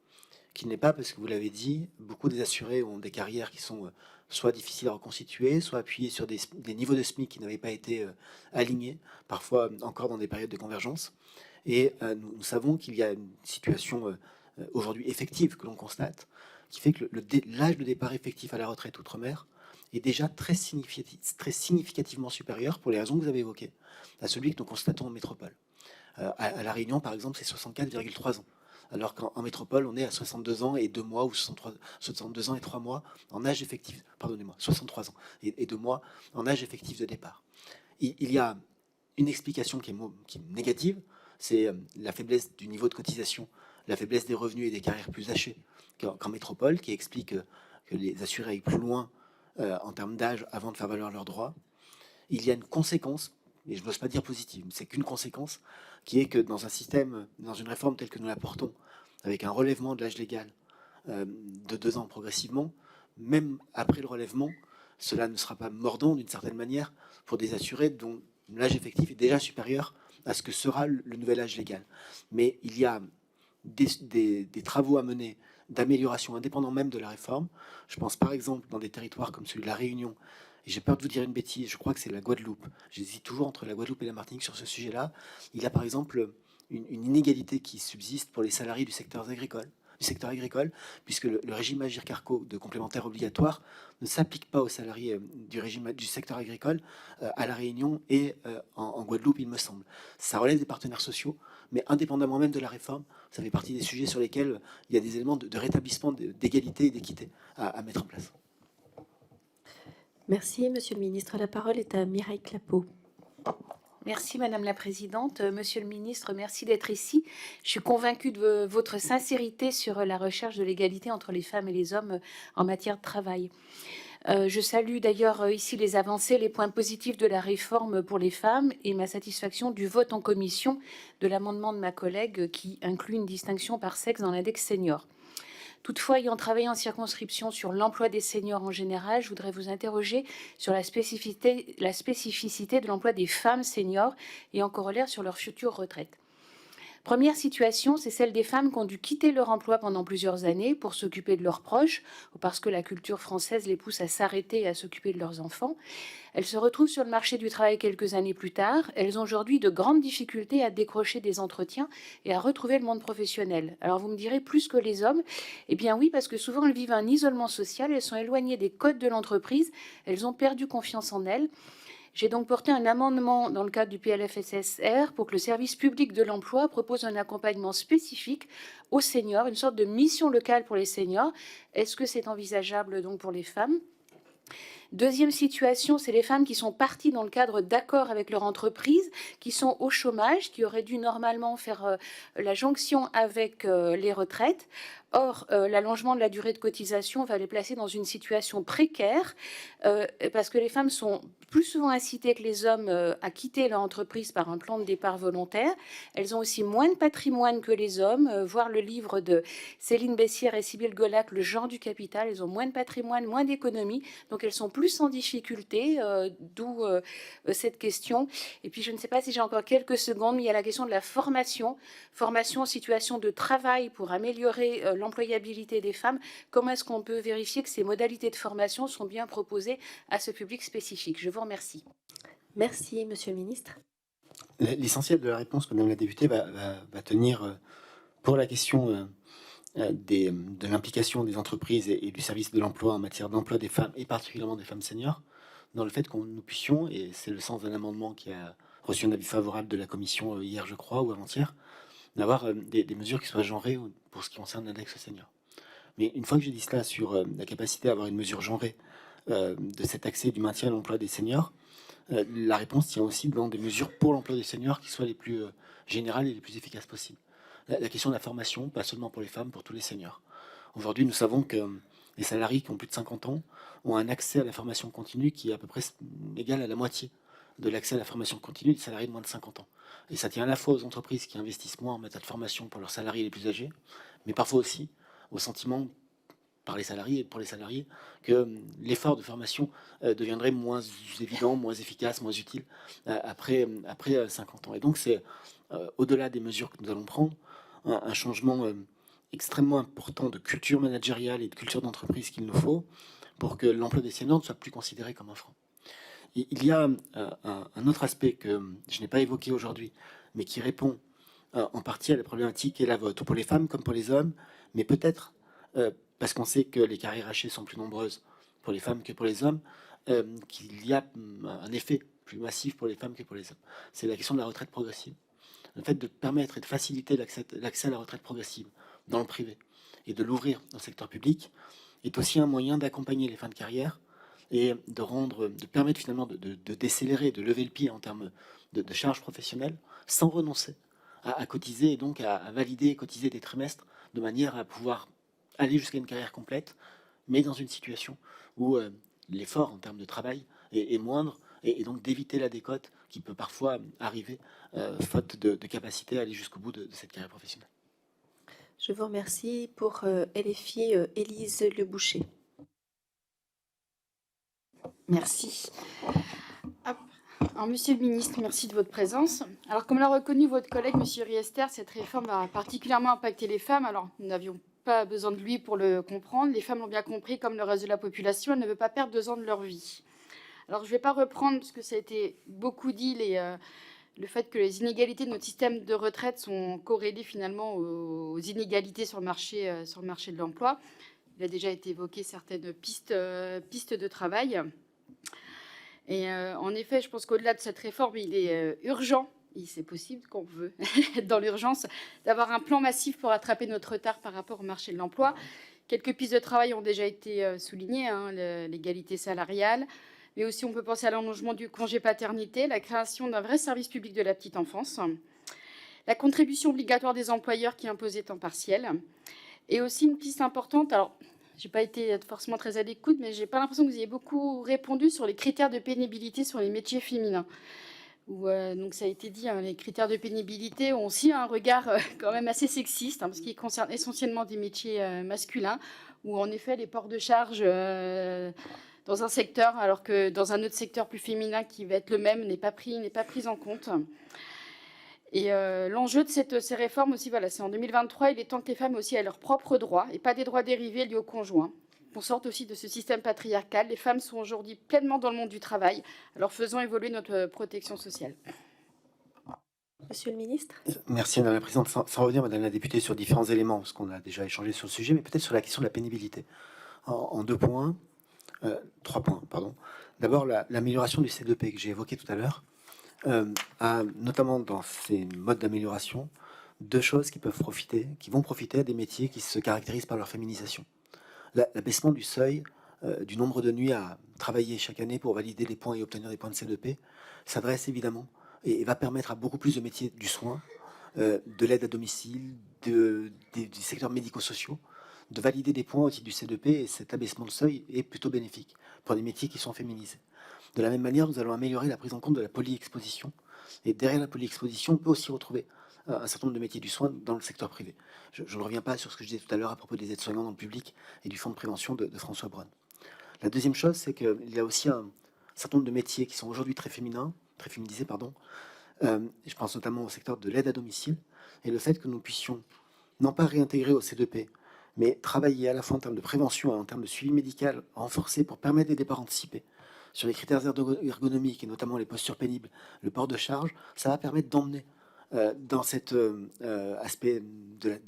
Qui n'est pas parce que vous l'avez dit, beaucoup des assurés ont des carrières qui sont soit difficiles à reconstituer, soit appuyées sur des niveaux de SMIC qui n'avaient pas été alignés, parfois encore dans des périodes de convergence. Et nous savons qu'il y a une situation aujourd'hui effective que l'on constate, qui fait que l'âge de départ effectif à la retraite outre-mer est déjà très significativement supérieur, pour les raisons que vous avez évoquées, à celui que nous constatons en métropole. À La Réunion, par exemple, c'est 64,3 ans. alors qu'en métropole, on est à 62 ans et 2 mois, ou 62 ans et 3 mois en âge effectif, pardonnez-moi, 63 ans et 2 mois en âge effectif de départ. Il y a une explication qui est négative, c'est la faiblesse du niveau de cotisation, la faiblesse des revenus et des carrières plus hachées qu'en métropole, qui explique que les assurés aillent plus loin en termes d'âge avant de faire valoir leurs droits. Il y a une conséquence, et je n'ose pas dire positive, mais c'est qu'une conséquence, qui est que dans un système, dans une réforme telle que nous la portons, avec un relèvement de l'âge légal de 2 ans progressivement, même après le relèvement, cela ne sera pas mordant d'une certaine manière pour des assurés dont l'âge effectif est déjà supérieur à ce que sera le nouvel âge légal. Mais il y a des travaux à mener d'amélioration indépendant même de la réforme. Je pense par exemple dans des territoires comme celui de la Réunion, et j'ai peur de vous dire une bêtise, je crois que c'est la Guadeloupe. J'hésite toujours entre la Guadeloupe et la Martinique sur ce sujet-là. Il y a par exemple une inégalité qui subsiste pour les salariés du secteur agricole, puisque le régime Agirc Carco de complémentaire obligatoire ne s'applique pas aux salariés du secteur agricole à La Réunion et en Guadeloupe, il me semble. Ça relève des partenaires sociaux, mais indépendamment même de la réforme, ça fait partie des sujets sur lesquels il y a des éléments de rétablissement d'égalité et d'équité à mettre en place. Merci, Monsieur le Ministre. La parole est à Mireille Clapeau. Merci Madame la Présidente. Monsieur le Ministre, merci d'être ici. Je suis convaincue de votre sincérité sur la recherche de l'égalité entre les femmes et les hommes en matière de travail. Je salue d'ailleurs ici les avancées, les points positifs de la réforme pour les femmes et ma satisfaction du vote en commission de l'amendement de ma collègue qui inclut une distinction par sexe dans l'index senior. Toutefois, ayant travaillé en circonscription sur l'emploi des seniors en général, je voudrais vous interroger sur la spécificité de l'emploi des femmes seniors et en corollaire sur leur future retraite. Première situation, c'est celle des femmes qui ont dû quitter leur emploi pendant plusieurs années pour s'occuper de leurs proches, ou parce que la culture française les pousse à s'arrêter et à s'occuper de leurs enfants. Elles se retrouvent sur le marché du travail quelques années plus tard. Elles ont aujourd'hui de grandes difficultés à décrocher des entretiens et à retrouver le monde professionnel. Alors vous me direz plus que les hommes. Eh bien oui, parce que souvent elles vivent un isolement social, elles sont éloignées des codes de l'entreprise, elles ont perdu confiance en elles. J'ai donc porté un amendement dans le cadre du PLFSSR pour que le service public de l'emploi propose un accompagnement spécifique aux seniors, une sorte de mission locale pour les seniors. Est-ce que c'est envisageable donc pour les femmes ? Deuxième situation, c'est les femmes qui sont parties dans le cadre d'accords avec leur entreprise, qui sont au chômage, qui auraient dû normalement faire la jonction avec les retraites. Or, l'allongement de la durée de cotisation va les placer dans une situation précaire parce que les femmes sont plus souvent incitées que les hommes à quitter leur entreprise par un plan de départ volontaire. Elles ont aussi moins de patrimoine que les hommes. Voir le livre de Céline Bessière et Sybille Golac, Le genre du capital, elles ont moins de patrimoine, moins d'économie, donc elles sont plus en difficulté, d'où cette question. Et puis, je ne sais pas si j'ai encore quelques secondes, mais il y a la question de la formation en situation de travail pour améliorer l'employabilité des femmes. Comment est-ce qu'on peut vérifier que ces modalités de formation sont bien proposées à ce public spécifique ? Je vous remercie. Merci, Monsieur le Ministre. L'essentiel de la réponse, Madame la députée, va tenir pour la question de l'implication des entreprises et du service de l'emploi en matière d'emploi des femmes, et particulièrement des femmes seniors, dans le fait que nous puissions, et c'est le sens d'un amendement qui a reçu un avis favorable de la Commission hier, je crois, ou avant-hier, d'avoir des mesures qui soient genrées pour ce qui concerne l'index senior. Mais une fois que j'ai dit cela sur la capacité à avoir une mesure genrée de cet accès du maintien à l'emploi des seniors, la réponse tient aussi dans des mesures pour l'emploi des seniors qui soient les plus générales et les plus efficaces possibles. La question de la formation, pas seulement pour les femmes, pour tous les seniors. Aujourd'hui, nous savons que les salariés qui ont plus de 50 ans ont un accès à la formation continue qui est à peu près égal à la moitié de l'accès à la formation continue des salariés de moins de 50 ans. Et ça tient à la fois aux entreprises qui investissent moins en matière de formation pour leurs salariés les plus âgés, mais parfois aussi au sentiment par les salariés et pour les salariés que l'effort de formation deviendrait moins évident, moins efficace, moins utile après 50 ans. Et donc c'est au-delà des mesures que nous allons prendre, un changement extrêmement important de culture managériale et de culture d'entreprise qu'il nous faut pour que l'emploi des seniors ne soit plus considéré comme un frein. Il y a un autre aspect que je n'ai pas évoqué aujourd'hui, mais qui répond en partie à la problématique qui est la vôtre, pour les femmes comme pour les hommes, mais peut-être parce qu'on sait que les carrières hachées sont plus nombreuses pour les femmes que pour les hommes, qu'il y a un effet plus massif pour les femmes que pour les hommes. C'est la question de la retraite progressive. le fait de permettre et de faciliter l'accès à la retraite progressive dans le privé et de l'ouvrir dans le secteur public est aussi un moyen d'accompagner les fins de carrière et de permettre finalement de décélérer, de lever le pied en termes de charges professionnelles sans renoncer à cotiser et donc à valider et cotiser des trimestres de manière à pouvoir aller jusqu'à une carrière complète, mais dans une situation où l'effort en termes de travail est moindre et donc d'éviter la décote qui peut parfois arriver faute de capacité à aller jusqu'au bout de cette carrière professionnelle. Je vous remercie. Pour LFI, Élise Le Boucher. Merci. Hop. Alors, Monsieur le ministre, merci de votre présence. Alors, comme l'a reconnu votre collègue, Monsieur Riester, cette réforme va particulièrement impacter les femmes. Alors, nous n'avions pas besoin de lui pour le comprendre. Les femmes l'ont bien compris, comme le reste de la population, elles ne veulent pas perdre 2 ans de leur vie. Alors, je ne vais pas reprendre, parce que ça a été beaucoup dit, le fait que les inégalités de notre système de retraite sont corrélées finalement aux inégalités sur le marché de l'emploi. Il a déjà été évoqué certaines pistes de travail. Et en effet, je pense qu'au-delà de cette réforme, il est urgent, et c'est possible qu'on veut être dans l'urgence, d'avoir un plan massif pour rattraper notre retard par rapport au marché de l'emploi. Quelques pistes de travail ont déjà été soulignées, l'égalité salariale, mais aussi on peut penser à l'allongement du congé paternité, la création d'un vrai service public de la petite enfance, la contribution obligatoire des employeurs qui imposait temps partiel, et aussi une piste importante. Alors, j'ai pas été forcément très à l'écoute, mais j'ai pas l'impression que vous ayez beaucoup répondu sur les critères de pénibilité sur les métiers féminins. Donc ça a été dit, les critères de pénibilité ont aussi un regard quand même assez sexiste, parce qu'ils concernent essentiellement des métiers masculins, où en effet les ports de charge dans un secteur, alors que dans un autre secteur plus féminin qui va être le même, n'est pas pris en compte. Et l'enjeu de ces réformes aussi, voilà, c'est en 2023, il est temps que les femmes aussi aient leurs propres droits et pas des droits dérivés liés au conjoint. Qu'on sorte aussi de ce système patriarcal. Les femmes sont aujourd'hui pleinement dans le monde du travail, alors faisons évoluer notre protection sociale. Monsieur le ministre. Merci Madame la Présidente. Sans revenir Madame la députée sur différents éléments, parce qu'on a déjà échangé sur le sujet, mais peut-être sur la question de la pénibilité. En 3 points, pardon. D'abord, l'amélioration du C2P que j'ai évoqué tout à l'heure, a notamment dans ces modes d'amélioration 2 choses qui vont profiter à des métiers qui se caractérisent par leur féminisation. L'abaissement du seuil du nombre de nuits à travailler chaque année pour valider des points et obtenir des points de C2P s'adresse évidemment et va permettre à beaucoup plus de métiers du soin, de l'aide à domicile, du secteur médico-sociaux, de valider des points au titre du C2P, et cet abaissement de seuil est plutôt bénéfique pour des métiers qui sont féminisés. De la même manière, nous allons améliorer la prise en compte de la polyexposition, et derrière la polyexposition, on peut aussi retrouver un certain nombre de métiers du soin dans le secteur privé. Je ne reviens pas sur ce que je disais tout à l'heure à propos des aides-soignants dans le public et du fonds de prévention de François Braun. La deuxième chose, c'est qu'il y a aussi un certain nombre de métiers qui sont aujourd'hui très féminisés. Je pense notamment au secteur de l'aide à domicile, et le fait que nous puissions non pas réintégrer au C2P, mais travailler à la fois en termes de prévention et en termes de suivi médical renforcé pour permettre des départs anticipés sur les critères ergonomiques et notamment les postures pénibles, le port de charge, ça va permettre d'emmener dans cet aspect de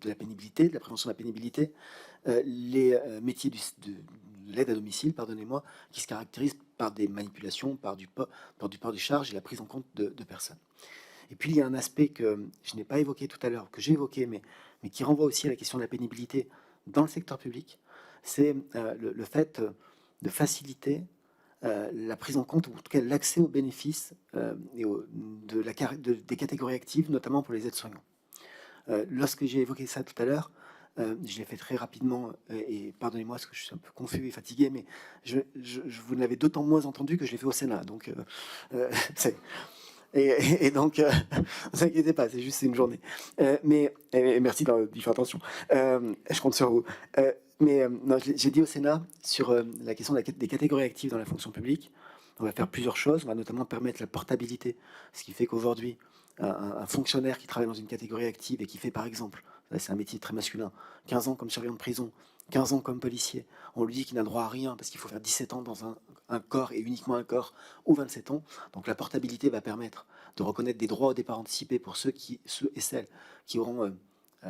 la pénibilité, de la prévention de la pénibilité, les métiers de l'aide à domicile, pardonnez-moi, qui se caractérisent par des manipulations, par du port de charge et la prise en compte de personnes. Et puis il y a un aspect que je n'ai pas évoqué tout à l'heure, que j'ai évoqué, mais qui renvoie aussi à la question de la pénibilité dans le secteur public, c'est le fait de faciliter la prise en compte, ou en tout cas l'accès aux bénéfices des catégories actives, notamment pour les aides-soignants. Lorsque j'ai évoqué ça tout à l'heure, je l'ai fait très rapidement, et pardonnez-moi parce que je suis un peu confus et fatigué, mais vous l'avez d'autant moins entendu que je l'ai fait au Sénat. Donc, donc, ne vous inquiétez pas, c'est une journée. Mais merci d'y faire attention. Je compte sur vous. Non, j'ai dit au Sénat sur la question des catégories actives dans la fonction publique. On va faire plusieurs choses. On va notamment permettre la portabilité, ce qui fait qu'aujourd'hui, un fonctionnaire qui travaille dans une catégorie active et qui fait, par exemple, là c'est un métier très masculin, 15 ans comme surveillant de prison, 15 ans comme policier, on lui dit qu'il n'a droit à rien parce qu'il faut faire 17 ans dans un corps et uniquement un corps, ou 27 ans. Donc la portabilité va permettre de reconnaître des droits au départ anticipé pour ceux et celles qui auront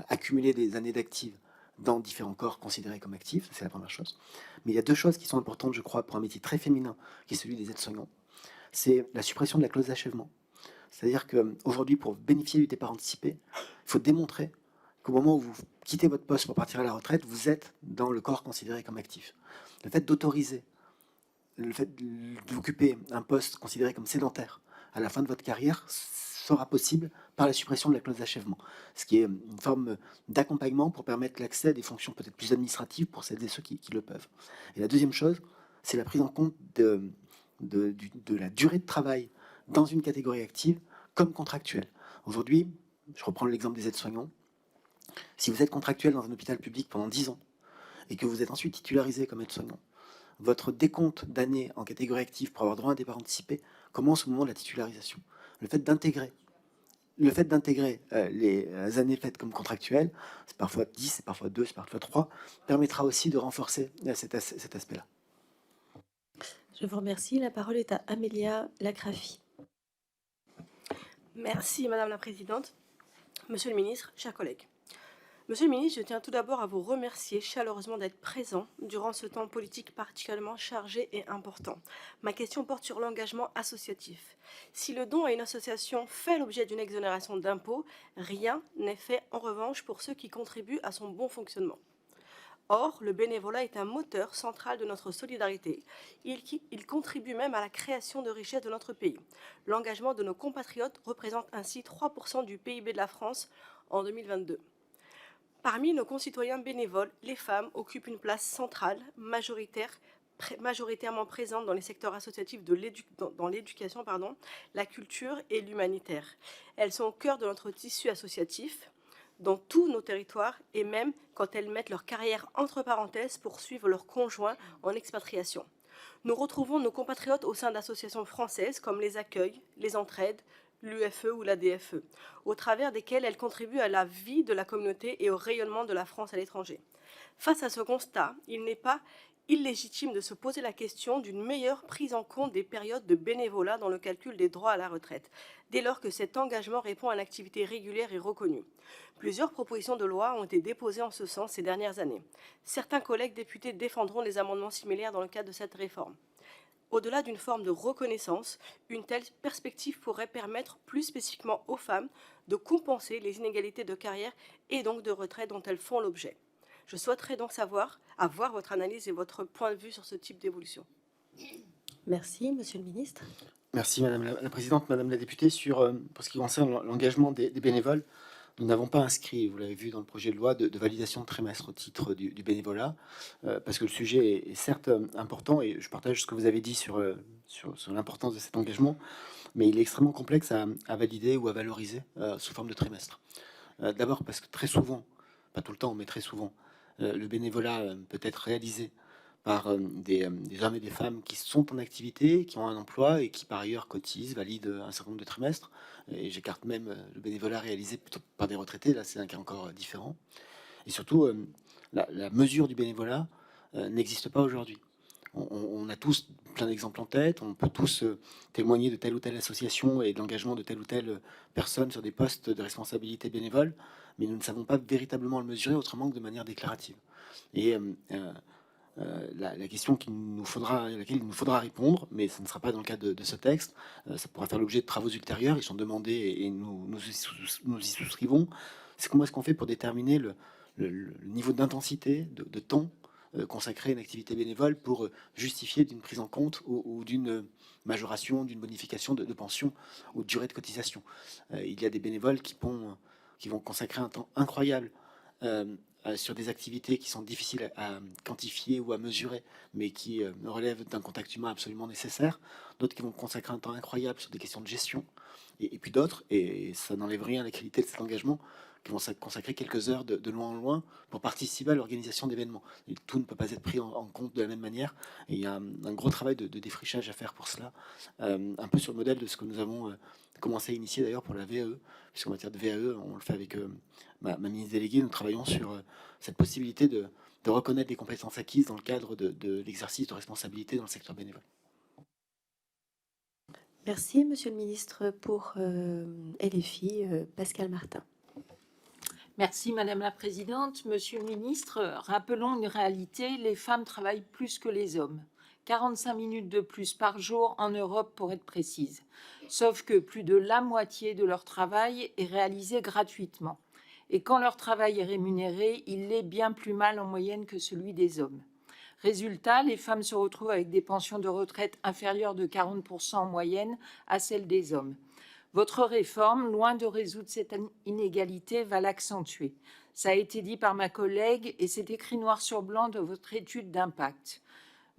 accumulé des années d'actifs dans différents corps considérés comme actifs. C'est la première chose. Mais il y a 2 choses qui sont importantes, je crois, pour un métier très féminin, qui est celui des aides-soignants. C'est la suppression de la clause d'achèvement. C'est-à-dire qu'aujourd'hui, pour bénéficier du départ anticipé, il faut démontrer qu'au moment où vous quittez votre poste pour partir à la retraite, vous êtes dans le corps considéré comme actif. Le fait d'autoriser, le fait d'occuper un poste considéré comme sédentaire à la fin de votre carrière sera possible par la suppression de la clause d'achèvement, ce qui est une forme d'accompagnement pour permettre l'accès à des fonctions peut-être plus administratives pour celles et ceux qui le peuvent. Et la deuxième chose, c'est la prise en compte de la durée de travail dans une catégorie active comme contractuelle. Aujourd'hui, je reprends l'exemple des aides-soignants. Si vous êtes contractuel dans un hôpital public pendant 10 ans et que vous êtes ensuite titularisé comme aide-soignant, votre décompte d'années en catégorie active pour avoir droit à un départ anticipé commence au moment de la titularisation. Le fait d'intégrer les années faites comme contractuelles, c'est parfois 10, c'est parfois 2, c'est parfois 3, permettra aussi de renforcer cet aspect-là. Je vous remercie. La parole est à Amélia Lacrafi. Merci Madame la Présidente. Monsieur le Ministre, chers collègues. Monsieur le Ministre, je tiens tout d'abord à vous remercier chaleureusement d'être présent durant ce temps politique particulièrement chargé et important. Ma question porte sur l'engagement associatif. Si le don à une association fait l'objet d'une exonération d'impôt, rien n'est fait en revanche pour ceux qui contribuent à son bon fonctionnement. Or, le bénévolat est un moteur central de notre solidarité. Il contribue même à la création de richesses de notre pays. L'engagement de nos compatriotes représente ainsi 3% du PIB de la France en 2022. Parmi nos concitoyens bénévoles, les femmes occupent une place centrale, majoritairement présente dans les secteurs associatifs dans l'éducation, la culture et l'humanitaire. Elles sont au cœur de notre tissu associatif, dans tous nos territoires, et même quand elles mettent leur carrière entre parenthèses pour suivre leurs conjoints en expatriation. Nous retrouvons nos compatriotes au sein d'associations françaises comme les Accueils, les Entraides, l'UFE ou la DFE, au travers desquelles elles contribuent à la vie de la communauté et au rayonnement de la France à l'étranger. Face à ce constat, il n'est pas illégitime de se poser la question d'une meilleure prise en compte des périodes de bénévolat dans le calcul des droits à la retraite, dès lors que cet engagement répond à une activité régulière et reconnue. Plusieurs propositions de loi ont été déposées en ce sens ces dernières années. Certains collègues députés défendront des amendements similaires dans le cadre de cette réforme. Au-delà d'une forme de reconnaissance, une telle perspective pourrait permettre plus spécifiquement aux femmes de compenser les inégalités de carrière et donc de retraite dont elles font l'objet. Je souhaiterais donc avoir votre analyse et votre point de vue sur ce type d'évolution. Merci, Monsieur le Ministre. Merci Madame la Présidente, Madame la députée. Pour ce qui concerne l'engagement des bénévoles, nous n'avons pas inscrit, vous l'avez vu dans le projet de loi, de validation de trimestre au titre du bénévolat, parce que le sujet est certes important, et je partage ce que vous avez dit sur l'importance de cet engagement, mais il est extrêmement complexe à valider ou à valoriser sous forme de trimestre. D'abord parce que très souvent, pas tout le temps, mais très souvent, le bénévolat peut être réalisé par des hommes et des femmes qui sont en activité, qui ont un emploi et qui par ailleurs cotisent, valident un certain nombre de trimestres. Et j'écarte même le bénévolat réalisé plutôt par des retraités, là c'est un cas encore différent. Et surtout, la mesure du bénévolat n'existe pas aujourd'hui. On a tous plein d'exemples en tête, on peut tous témoigner de telle ou telle association et de l'engagement de telle ou telle personne sur des postes de responsabilité bénévole, mais nous ne savons pas véritablement le mesurer autrement que de manière déclarative. Et la question à laquelle il nous faudra répondre, mais ce ne sera pas dans le cadre de ce texte, ça pourra faire l'objet de travaux ultérieurs, ils sont demandés et nous y souscrivons, c'est comment est-ce qu'on fait pour déterminer le niveau d'intensité, de temps consacré à une activité bénévole pour justifier d'une prise en compte ou d'une majoration, d'une bonification de pension ou de durée de cotisation. Il y a des bénévoles qui vont consacrer un temps incroyable sur des activités qui sont difficiles à quantifier ou à mesurer, mais qui relèvent d'un contact humain absolument nécessaire. D'autres qui vont consacrer un temps incroyable sur des questions de gestion, et puis d'autres, et ça n'enlève rien à la qualité de cet engagement, qui vont consacrer quelques heures de loin en loin pour participer à l'organisation d'événements. Et tout ne peut pas être pris en compte de la même manière, et il y a un gros travail de défrichage à faire pour cela, un peu sur le modèle de ce que nous avons commencé à initier d'ailleurs pour la VAE, puisqu'en matière de VAE, on le fait avec ma ministre déléguée, nous travaillons sur cette possibilité de reconnaître des compétences acquises dans le cadre de l'exercice de responsabilité dans le secteur bénévole. Merci, Monsieur le Ministre. Pour LFI, Pascal Martin. Merci Madame la Présidente. Monsieur le Ministre, rappelons une réalité, les femmes travaillent plus que les hommes. 45 minutes de plus par jour en Europe pour être précise. Sauf que plus de la moitié de leur travail est réalisé gratuitement. Et quand leur travail est rémunéré, il l'est bien plus mal en moyenne que celui des hommes. Résultat, les femmes se retrouvent avec des pensions de retraite inférieures de 40% en moyenne à celles des hommes. Votre réforme, loin de résoudre cette inégalité, va l'accentuer. Ça a été dit par ma collègue et c'est écrit noir sur blanc dans votre étude d'impact.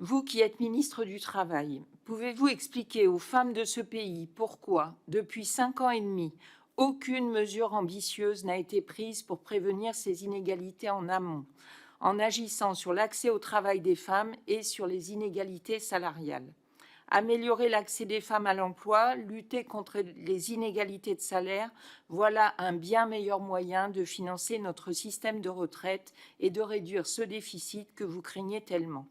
Vous qui êtes ministre du Travail, pouvez-vous expliquer aux femmes de ce pays pourquoi, depuis 5 ans et demi, aucune mesure ambitieuse n'a été prise pour prévenir ces inégalités en amont, en agissant sur l'accès au travail des femmes et sur les inégalités salariales? Améliorer l'accès des femmes à l'emploi, lutter contre les inégalités de salaire, voilà un bien meilleur moyen de financer notre système de retraite et de réduire ce déficit que vous craignez tellement.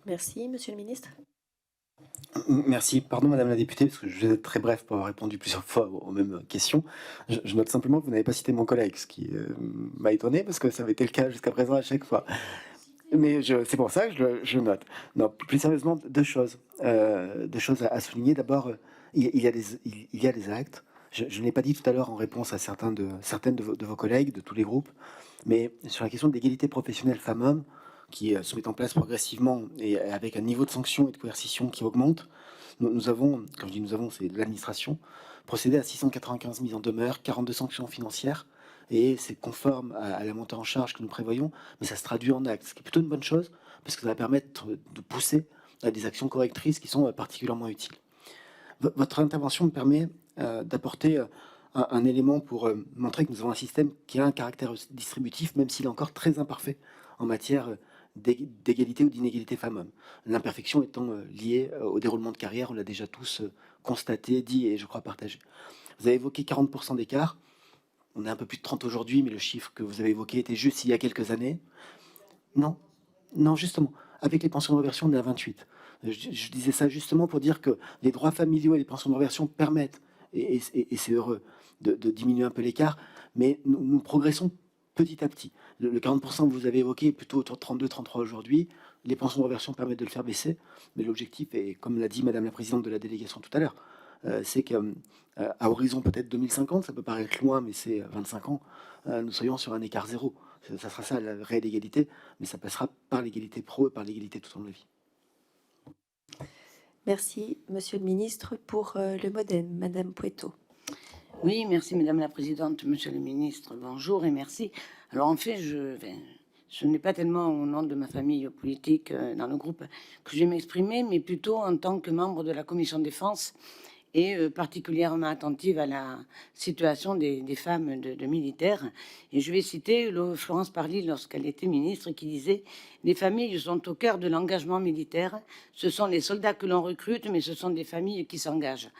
Merci, Monsieur le Ministre. Merci. Pardon, Madame la députée, parce que je vais être très bref pour avoir répondu plusieurs fois aux mêmes questions. Je note simplement que vous n'avez pas cité mon collègue, ce qui m'a étonné, parce que ça avait été le cas jusqu'à présent à chaque fois. Mais c'est pour ça que je note. Non, plus sérieusement, deux choses à souligner. D'abord, il y a des actes. Je ne l'ai pas dit tout à l'heure en réponse à certaines de vos collègues, de tous les groupes, mais sur la question de l'égalité professionnelle femmes-hommes, qui se met en place progressivement et avec un niveau de sanction et de coercition qui augmente, nous avons, quand je dis nous avons, c'est l'administration, procédé à 695 mises en demeure, 42 sanctions financières, et c'est conforme à la montée en charge que nous prévoyons, mais ça se traduit en actes, ce qui est plutôt une bonne chose, parce que ça va permettre de pousser à des actions correctrices qui sont particulièrement utiles. Votre intervention me permet d'apporter un élément pour montrer que nous avons un système qui a un caractère distributif, même s'il est encore très imparfait en matière d'égalité ou d'inégalité femmes-hommes. L'imperfection étant liée au déroulement de carrière, on l'a déjà tous constaté, dit et je crois partagé. Vous avez évoqué 40% d'écart. On est un peu plus de 30 aujourd'hui, mais le chiffre que vous avez évoqué était juste il y a quelques années. Non, justement. Avec les pensions de reversion, on est à 28. Je disais ça justement pour dire que les droits familiaux et les pensions de reversion permettent, et c'est heureux, de diminuer un peu l'écart, mais nous progressons petit à petit. Le 40% que vous avez évoqué est plutôt autour de 32-33 aujourd'hui. Les pensions de reversion permettent de le faire baisser, mais l'objectif est, comme l'a dit Madame la Présidente de la délégation tout à l'heure, c'est qu'à horizon peut-être 2050, ça peut paraître loin, mais c'est 25 ans, nous soyons sur un écart zéro. Ça sera ça, la réelle égalité, mais ça passera par l'égalité pro et par l'égalité tout au long de la vie. Merci, Monsieur le Ministre, pour le MoDem. Madame Poitot. Oui, merci Madame la Présidente, Monsieur le Ministre, bonjour et merci. Alors en fait, je n'ai pas tellement au nom de ma famille politique dans le groupe que je vais m'exprimer, mais plutôt en tant que membre de la Commission Défense et particulièrement attentive à la situation des femmes de militaires. Et je vais citer Florence Parly lorsqu'elle était ministre qui disait « Les familles sont au cœur de l'engagement militaire, ce sont les soldats que l'on recrute, mais ce sont des familles qui s'engagent ».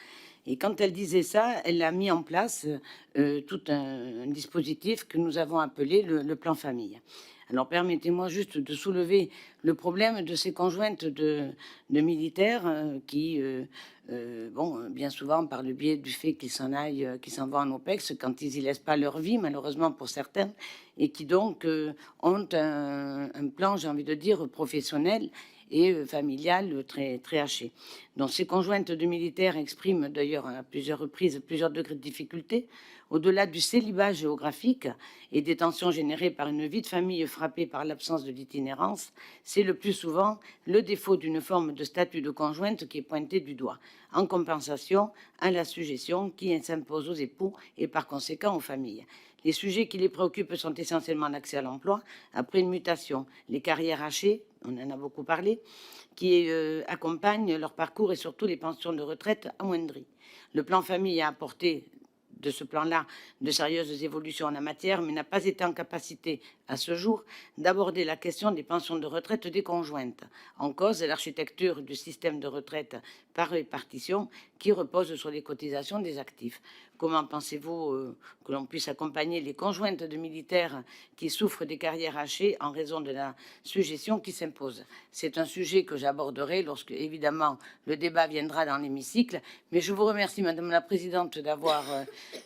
Et quand elle disait ça, elle a mis en place tout un dispositif que nous avons appelé le plan famille. Alors permettez-moi juste de soulever le problème de ces conjointes de militaires qui, bien souvent par le biais du fait qu'ils s'en aillent, qu'ils s'en vont en OPEX, quand ils y laissent pas leur vie, malheureusement pour certains, et qui donc ont un plan, j'ai envie de dire, professionnel et familiale très, très hachée. Donc ces conjointes de militaires expriment d'ailleurs à plusieurs reprises plusieurs degrés de difficulté, au-delà du célibat géographique et des tensions générées par une vie de famille frappée par l'absence de l'itinérance. C'est le plus souvent le défaut d'une forme de statut de conjointe qui est pointé du doigt, en compensation à la sujétion qui s'impose aux époux et par conséquent aux familles. Les sujets qui les préoccupent sont essentiellement l'accès à l'emploi après une mutation, les carrières hachées, on en a beaucoup parlé, qui accompagnent leur parcours et surtout les pensions de retraite amoindries. Le plan famille a apporté de ce plan-là de sérieuses évolutions en la matière, mais n'a pas été en capacité, à ce jour, d'aborder la question des pensions de retraite des conjointes. En cause, l'architecture du système de retraite par répartition qui repose sur les cotisations des actifs. Comment pensez-vous que l'on puisse accompagner les conjointes de militaires qui souffrent des carrières hachées en raison de la sujétion qui s'impose? C'est un sujet que j'aborderai lorsque, évidemment, le débat viendra dans l'hémicycle. Mais je vous remercie, Madame la Présidente, d'avoir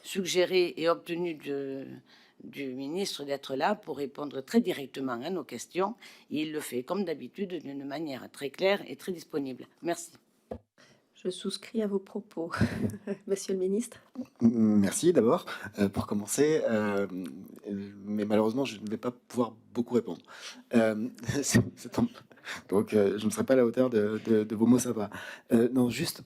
suggéré et obtenu du ministre d'être là pour répondre très directement à nos questions. Et il le fait, comme d'habitude, d'une manière très claire et très disponible. Merci. Je souscris à vos propos. Monsieur le ministre. Merci d'abord pour commencer, mais malheureusement je ne vais pas pouvoir beaucoup répondre. Donc je ne serai pas à la hauteur de vos mots, ça va. Non, juste,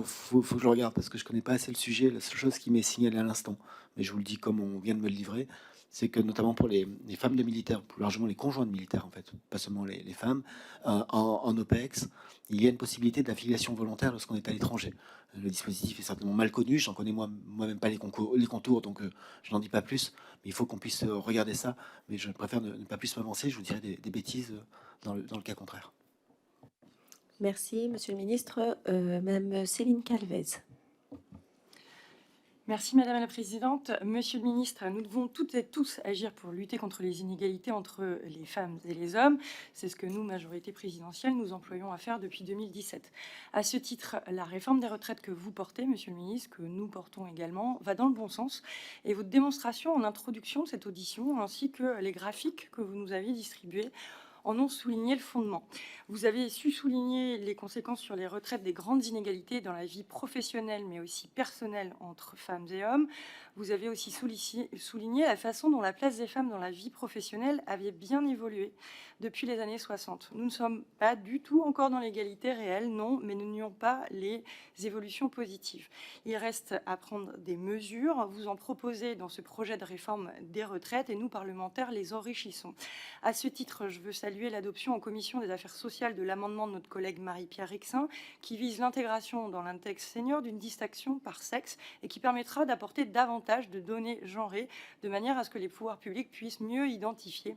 faut que je le regarde parce que je connais pas assez le sujet. La seule chose qui m'est signalée à l'instant, mais je vous le dis comme on vient de me le livrer, c'est que notamment pour les femmes de militaires, plus largement les conjoints de militaires en fait, pas seulement les femmes, en OPEX, il y a une possibilité d'affiliation volontaire lorsqu'on est à l'étranger. Le dispositif est certainement mal connu, j'en connais moi-même pas les contours, donc je n'en dis pas plus, mais il faut qu'on puisse regarder ça, mais je préfère ne pas plus m'avancer, je vous dirai des bêtises dans le cas contraire. Merci, Monsieur le ministre. Madame Céline Calvez. Merci Madame la Présidente. Monsieur le Ministre, nous devons toutes et tous agir pour lutter contre les inégalités entre les femmes et les hommes. C'est ce que nous, majorité présidentielle, nous employons à faire depuis 2017. À ce titre, la réforme des retraites que vous portez, Monsieur le Ministre, que nous portons également, va dans le bon sens. Et votre démonstration en introduction de cette audition, ainsi que les graphiques que vous nous avez distribués, en ont souligné le fondement. Vous avez su souligner les conséquences sur les retraites des grandes inégalités dans la vie professionnelle, mais aussi personnelle entre femmes et hommes. Vous avez aussi souligné la façon dont la place des femmes dans la vie professionnelle avait bien évolué depuis les années 60. Nous ne sommes pas du tout encore dans l'égalité réelle, non, mais nous nions pas les évolutions positives. Il reste à prendre des mesures. Vous en proposez dans ce projet de réforme des retraites et nous, parlementaires, les enrichissons. À ce titre, je veux saluer l'adoption en commission des affaires sociales de l'amendement de notre collègue Marie-Pierre Rixain qui vise l'intégration dans l'index senior d'une distinction par sexe et qui permettra d'apporter davantage de données genrées de manière à ce que les pouvoirs publics puissent mieux identifier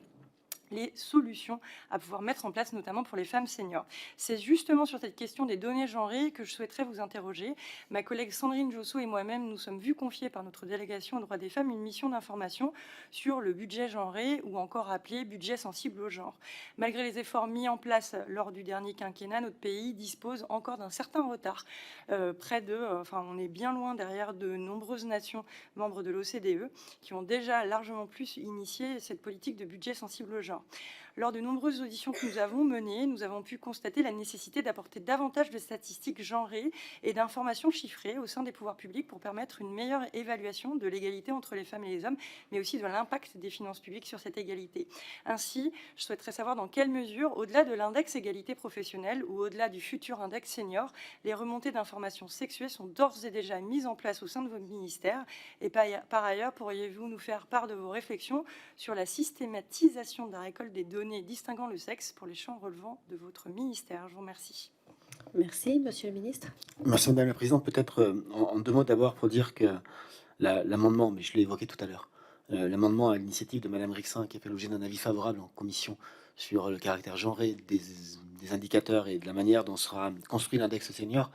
les solutions à pouvoir mettre en place, notamment pour les femmes seniors. C'est justement sur cette question des données genrées que je souhaiterais vous interroger. Ma collègue Sandrine Josso et moi-même nous sommes vus confier par notre délégation aux droits des femmes une mission d'information sur le budget genré, ou encore appelé budget sensible au genre. Malgré les efforts mis en place lors du dernier quinquennat, notre pays dispose encore d'un certain retard. On est bien loin derrière de nombreuses nations membres de l'OCDE qui ont déjà largement plus initié cette politique de budget sensible au genre. Lors de nombreuses auditions que nous avons menées, nous avons pu constater la nécessité d'apporter davantage de statistiques genrées et d'informations chiffrées au sein des pouvoirs publics pour permettre une meilleure évaluation de l'égalité entre les femmes et les hommes, mais aussi de l'impact des finances publiques sur cette égalité. Ainsi, je souhaiterais savoir dans quelle mesure, au-delà de l'index égalité professionnelle ou au-delà du futur index senior, les remontées d'informations sexuelles sont d'ores et déjà mises en place au sein de votre ministère. Et par ailleurs, pourriez-vous nous faire part de vos réflexions sur la systématisation de la récolte des données distinguant le sexe pour les champs relevant de votre ministère? Je vous remercie. Merci, Monsieur le ministre. Merci Madame la Présidente. Peut-être en deux mots d'abord pour dire que l'amendement, mais je l'ai évoqué tout à l'heure, l'amendement à l'initiative de Madame Rixain qui a fait l'objet d'un avis favorable en commission sur le caractère genré des indicateurs et de la manière dont sera construit l'index senior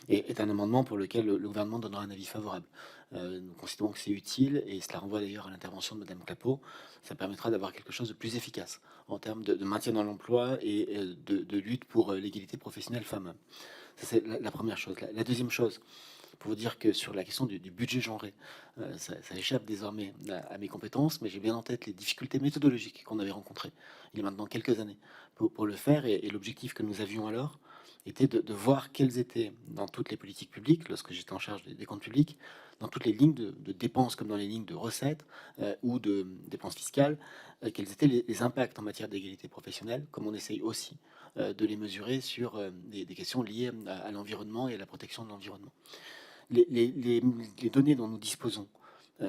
est un amendement pour lequel le gouvernement donnera un avis favorable. Nous considérons que c'est utile et cela renvoie d'ailleurs à l'intervention de Madame Clapeau. Ça permettra d'avoir quelque chose de plus efficace en termes de maintien dans l'emploi et de lutte pour l'égalité professionnelle femmes-hommes. Ça, c'est la première chose. La deuxième chose, pour vous dire que sur la question du budget genré, ça échappe désormais à mes compétences, mais j'ai bien en tête les difficultés méthodologiques qu'on avait rencontrées il y a maintenant quelques années pour le faire. Et l'objectif que nous avions alors était de voir quelles étaient, dans toutes les politiques publiques, lorsque j'étais en charge des comptes publics, dans toutes les lignes de dépenses comme dans les lignes de recettes ou de dépenses fiscales, quels étaient les impacts en matière d'égalité professionnelle, comme on essaye aussi de les mesurer sur des questions liées à l'environnement et à la protection de l'environnement. Les données dont nous disposons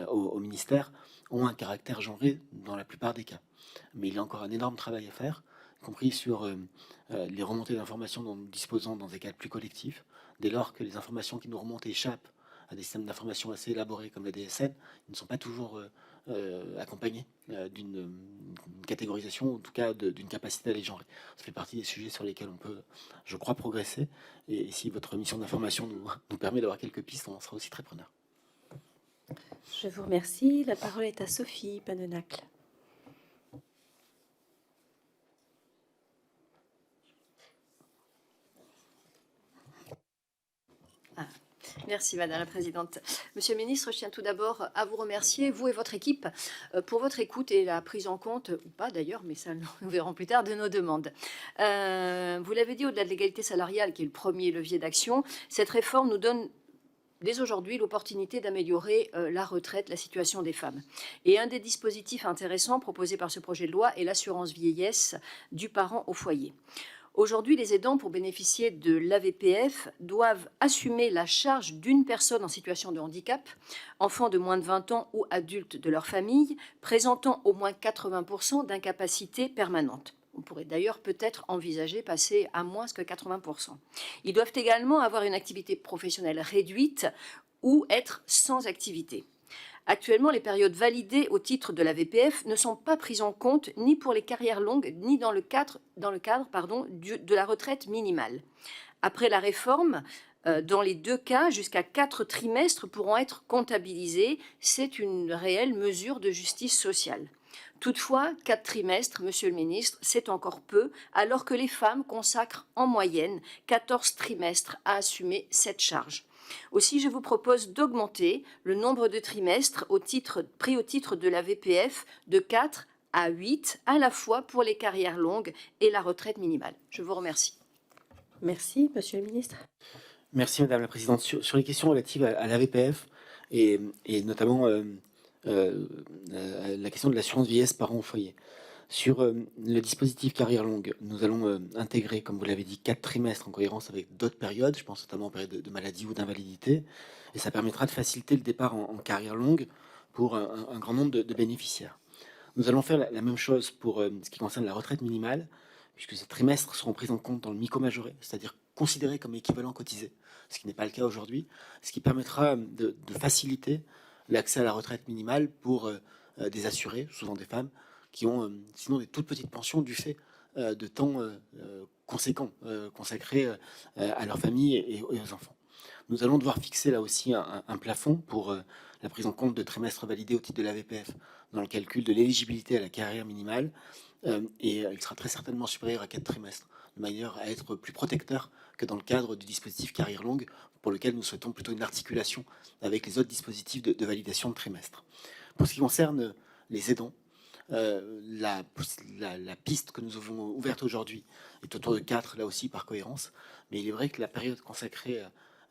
au ministère ont un caractère genré dans la plupart des cas. Mais il y a encore un énorme travail à faire, y compris sur les remontées d'informations dont nous disposons dans des cadres plus collectifs. Dès lors que les informations qui nous remontent échappent à des systèmes d'information assez élaborés comme la DSN, ils ne sont pas toujours accompagnés d'une catégorisation, en tout cas d'une capacité à les genrer. Ça fait partie des sujets sur lesquels on peut, je crois, progresser. Et si votre mission d'information nous permet d'avoir quelques pistes, on en sera aussi très preneur. Je vous remercie. La parole est à Sophie Panenacle. Merci Madame la Présidente. Monsieur le Ministre, je tiens tout d'abord à vous remercier, vous et votre équipe, pour votre écoute et la prise en compte, ou pas d'ailleurs, mais ça nous verrons plus tard, de nos demandes. Vous l'avez dit, au-delà de l'égalité salariale, qui est le premier levier d'action, cette réforme nous donne dès aujourd'hui l'opportunité d'améliorer la retraite, la situation des femmes. Et un des dispositifs intéressants proposés par ce projet de loi est l'assurance vieillesse du parent au foyer. Aujourd'hui, les aidants, pour bénéficier de l'AVPF, doivent assumer la charge d'une personne en situation de handicap, enfant de moins de 20 ans ou adulte de leur famille, présentant au moins 80% d'incapacité permanente. On pourrait d'ailleurs peut-être envisager passer à moins que 80%. Ils doivent également avoir une activité professionnelle réduite ou être sans activité. Actuellement, les périodes validées au titre de la VPF ne sont pas prises en compte ni pour les carrières longues, ni dans le cadre de la retraite minimale. Après la réforme, dans les deux cas, jusqu'à 4 trimestres pourront être comptabilisés. C'est une réelle mesure de justice sociale. Toutefois, 4 trimestres, Monsieur le Ministre, c'est encore peu, alors que les femmes consacrent en moyenne 14 trimestres à assumer cette charge. Aussi, je vous propose d'augmenter le nombre de trimestres pris au titre de la VPF de 4 à 8, à la fois pour les carrières longues et la retraite minimale. Je vous remercie. Merci, Monsieur le Ministre. Merci Madame la Présidente. Sur les questions relatives à la VPF et notamment la question de l'assurance vieillesse parents au foyer. Sur le dispositif carrière longue, nous allons intégrer, comme vous l'avez dit, 4 trimestres en cohérence avec d'autres périodes, je pense notamment aux périodes de maladie ou d'invalidité, et ça permettra de faciliter le départ en carrière longue pour un grand nombre de bénéficiaires. Nous allons faire la même chose pour ce qui concerne la retraite minimale, puisque ces trimestres seront pris en compte dans le MICO-majoré, c'est-à-dire considérés comme équivalent cotisé, ce qui n'est pas le cas aujourd'hui, ce qui permettra de faciliter l'accès à la retraite minimale pour des assurés, souvent des femmes, qui ont sinon des toutes petites pensions du fait de temps conséquents consacrés à leur famille et aux enfants. Nous allons devoir fixer là aussi un plafond pour la prise en compte de trimestres validés au titre de la VPF dans le calcul de l'éligibilité à la carrière minimale, et il sera très certainement supérieur à 4 trimestres, de manière à être plus protecteur que dans le cadre du dispositif carrière longue, pour lequel nous souhaitons plutôt une articulation avec les autres dispositifs de validation de trimestre. Pour ce qui concerne les aidants, la piste que nous avons ouverte aujourd'hui est autour de 4, là aussi par cohérence, mais il est vrai que la période consacrée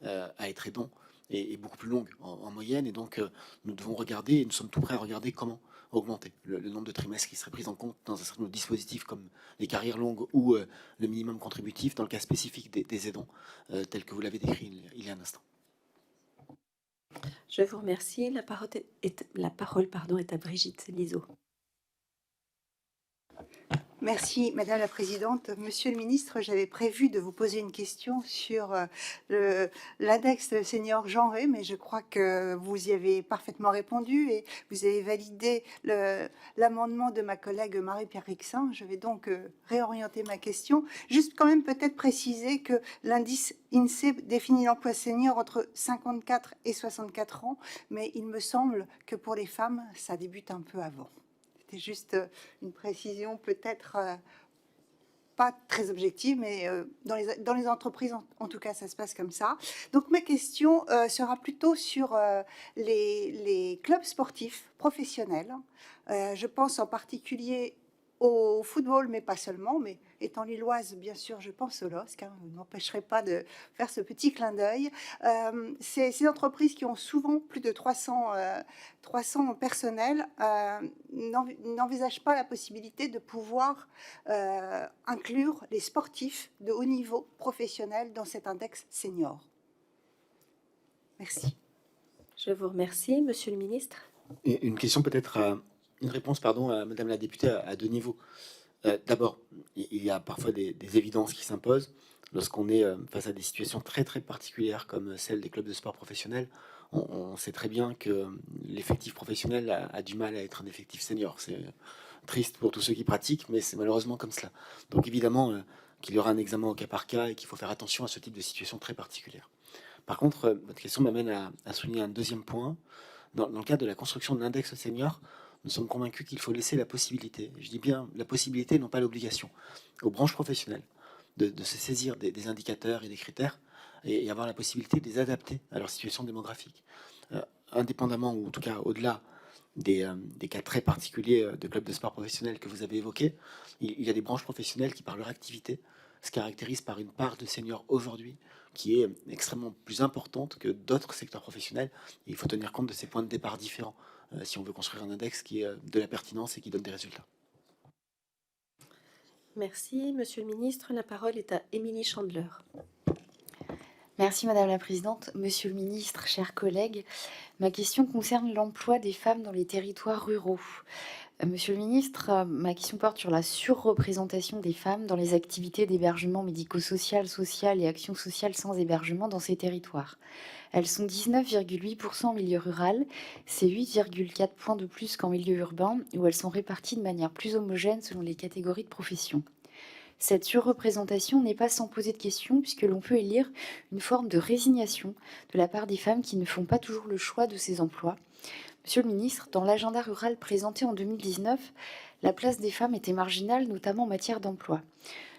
à être aidant est beaucoup plus longue en moyenne, et donc nous devons regarder, et nous sommes tout prêts à regarder comment augmenter le nombre de trimestres qui seraient pris en compte dans un certain nombre de dispositifs comme les carrières longues ou le minimum contributif dans le cas spécifique des aidants, tel que vous l'avez décrit il y a un instant. Je vous remercie. La parole est à Brigitte Liso. Merci Madame la Présidente. Monsieur le Ministre, j'avais prévu de vous poser une question sur l'index senior genré, mais je crois que vous y avez parfaitement répondu et vous avez validé l'amendement de ma collègue Marie-Pierre Rixain. Je vais donc réorienter ma question. Juste quand même peut-être préciser que l'indice INSEE définit l'emploi senior entre 54 et 64 ans, mais il me semble que pour les femmes, ça débute un peu avant. C'est juste une précision peut-être pas très objective, mais dans les entreprises, en tout cas, ça se passe comme ça. Donc ma question sera plutôt sur les clubs sportifs professionnels. Je pense en particulier au football, mais pas seulement, mais étant lilloise, bien sûr, je pense au LOSC, vous ne m'empêcherez pas de faire ce petit clin d'œil. Ces entreprises qui ont souvent plus de 300 personnels n'envisagent pas la possibilité de pouvoir inclure les sportifs de haut niveau professionnels dans cet index senior. Merci. Je vous remercie, Monsieur le Ministre. Et une question peut-être une réponse, pardon, à Madame la députée à 2 niveaux. D'abord, il y a parfois des évidences qui s'imposent lorsqu'on est face à des situations très très particulières comme celle des clubs de sport professionnels. On sait très bien que l'effectif professionnel a du mal à être un effectif senior. C'est triste pour tous ceux qui pratiquent, mais c'est malheureusement comme cela. Donc évidemment qu'il y aura un examen au cas par cas et qu'il faut faire attention à ce type de situation très particulière. Par contre, votre question m'amène à souligner un deuxième point. Dans le cadre de la construction de l'index senior, nous sommes convaincus qu'il faut laisser la possibilité, je dis bien la possibilité, non pas l'obligation, aux branches professionnelles de se saisir des indicateurs et des critères et avoir la possibilité de les adapter à leur situation démographique. Indépendamment, ou en tout cas au-delà des cas très particuliers de clubs de sport professionnels que vous avez évoqués, il y a des branches professionnelles qui, par leur activité, se caractérisent par une part de seniors aujourd'hui qui est extrêmement plus importante que d'autres secteurs professionnels. Et il faut tenir compte de ces points de départ différents si on veut construire un index qui est de la pertinence et qui donne des résultats. Merci, Monsieur le Ministre. La parole est à Émilie Chandler. Merci Madame la Présidente. Monsieur le Ministre, chers collègues, ma question concerne l'emploi des femmes dans les territoires ruraux. Monsieur le Ministre, ma question porte sur la surreprésentation des femmes dans les activités d'hébergement médico-social, social et action sociale sans hébergement dans ces territoires. Elles sont 19,8% en milieu rural, c'est 8,4 points de plus qu'en milieu urbain, où elles sont réparties de manière plus homogène selon les catégories de professions. Cette surreprésentation n'est pas sans poser de questions, puisque l'on peut y lire une forme de résignation de la part des femmes qui ne font pas toujours le choix de ces emplois. Monsieur le ministre, dans l'agenda rural présenté en 2019, la place des femmes était marginale, notamment en matière d'emploi.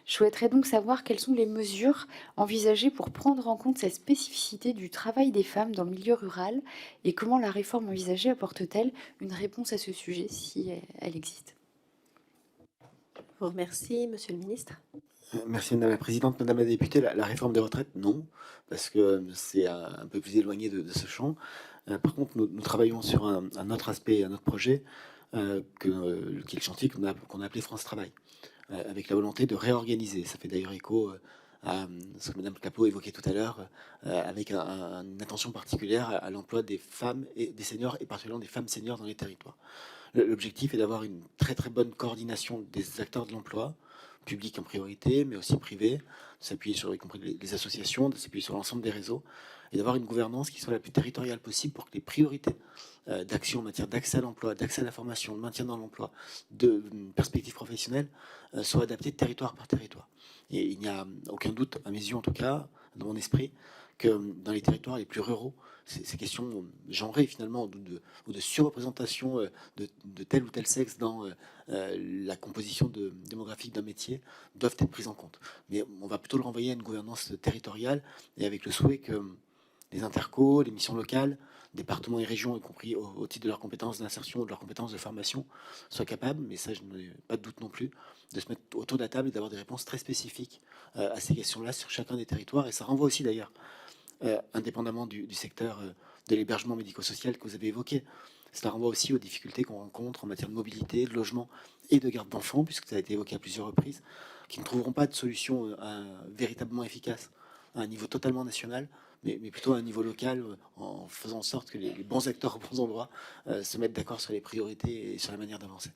Je souhaiterais donc savoir quelles sont les mesures envisagées pour prendre en compte cette spécificité du travail des femmes dans le milieu rural et comment la réforme envisagée apporte-t-elle une réponse à ce sujet, si elle existe. Je vous remercie, Monsieur le Ministre. Merci Madame la Présidente. Madame la députée, la réforme des retraites, non, parce que c'est un peu plus éloigné de ce champ. Par contre, nous travaillons sur un autre aspect, un autre projet, qui est le chantier qu'on a appelé France Travail, avec la volonté de réorganiser. Ça fait d'ailleurs écho à ce que Madame Capot évoquait tout à l'heure, avec une attention particulière à l'emploi des femmes et des seniors, et particulièrement des femmes seniors dans les territoires. L'objectif est d'avoir une très très bonne coordination des acteurs de l'emploi, public en priorité, mais aussi privé, de s'appuyer sur, y compris les associations, de s'appuyer sur l'ensemble des réseaux, et d'avoir une gouvernance qui soit la plus territoriale possible pour que les priorités d'action en matière d'accès à l'emploi, d'accès à la formation, de maintien dans l'emploi, de perspectives professionnelles, soient adaptées territoire par territoire. Et il n'y a aucun doute, à mes yeux en tout cas, dans mon esprit, que dans les territoires les plus ruraux, ces questions genrées finalement, ou de surreprésentation de tel ou tel sexe dans la composition démographique d'un métier doivent être prises en compte. Mais on va plutôt le renvoyer à une gouvernance territoriale, et avec le souhait que les intercos, les missions locales, départements et régions, y compris au titre de leurs compétences d'insertion ou de leurs compétences de formation, soient capables, mais ça je n'ai pas de doute non plus, de se mettre autour de la table et d'avoir des réponses très spécifiques à ces questions-là sur chacun des territoires. Et ça renvoie aussi d'ailleurs, indépendamment du secteur de l'hébergement médico-social que vous avez évoqué, cela renvoie aussi aux difficultés qu'on rencontre en matière de mobilité, de logement et de garde d'enfants, puisque ça a été évoqué à plusieurs reprises, qui ne trouveront pas de solution véritablement efficace à un niveau totalement national, mais plutôt à un niveau local, en faisant en sorte que les bons acteurs aux bons endroits se mettent d'accord sur les priorités et sur la manière d'avancer.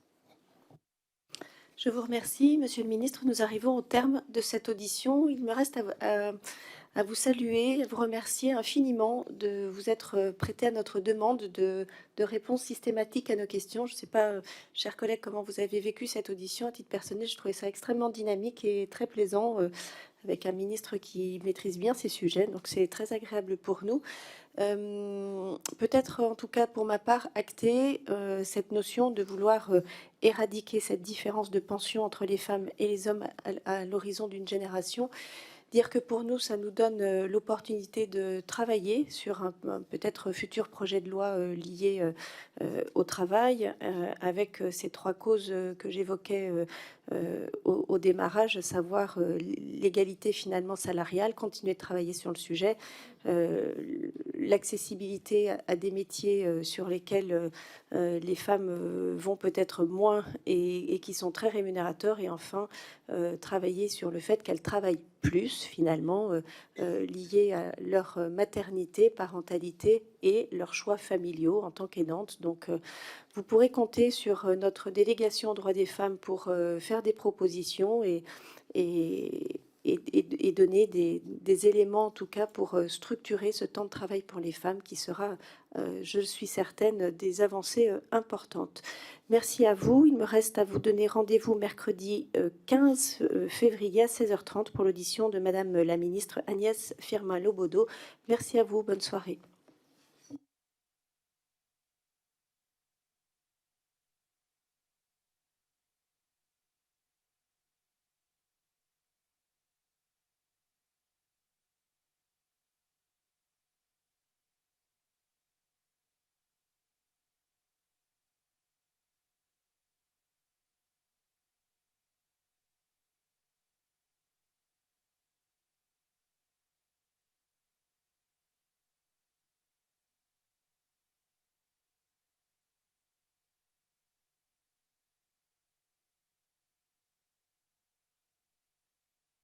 Je vous remercie, Monsieur le Ministre. Nous arrivons au terme de cette audition. Il me reste à vous saluer, à vous remercier infiniment de vous être prêté à notre demande de réponses systématiques à nos questions. Je ne sais pas, chers collègues, comment vous avez vécu cette audition. À titre personnel, je trouvais ça extrêmement dynamique et très plaisant, avec un ministre qui maîtrise bien ces sujets. Donc c'est très agréable pour nous. Peut-être, en tout cas pour ma part, acter cette notion de vouloir éradiquer cette différence de pension entre les femmes et les hommes à l'horizon d'une génération. Dire que pour nous, ça nous donne l'opportunité de travailler sur un peut-être futur projet de loi lié au travail, avec ces trois causes que j'évoquais au démarrage, à savoir l'égalité finalement salariale, continuer de travailler sur le sujet, l'accessibilité à des métiers sur lesquels les femmes vont peut-être moins et qui sont très rémunérateurs, et enfin travailler sur le fait qu'elles travaillent plus finalement lié à leur maternité, parentalité et leurs choix familiaux en tant qu'aidante. Donc vous pourrez compter sur notre délégation aux droits des femmes pour faire des propositions et donner des éléments en tout cas pour structurer ce temps de travail pour les femmes qui sera, je suis certaine, des avancées importantes. Merci à vous. Il me reste à vous donner rendez-vous mercredi 15 février à 16h30 pour l'audition de Madame la Ministre Agnès Firmin Lobodo. Merci à vous. Bonne soirée.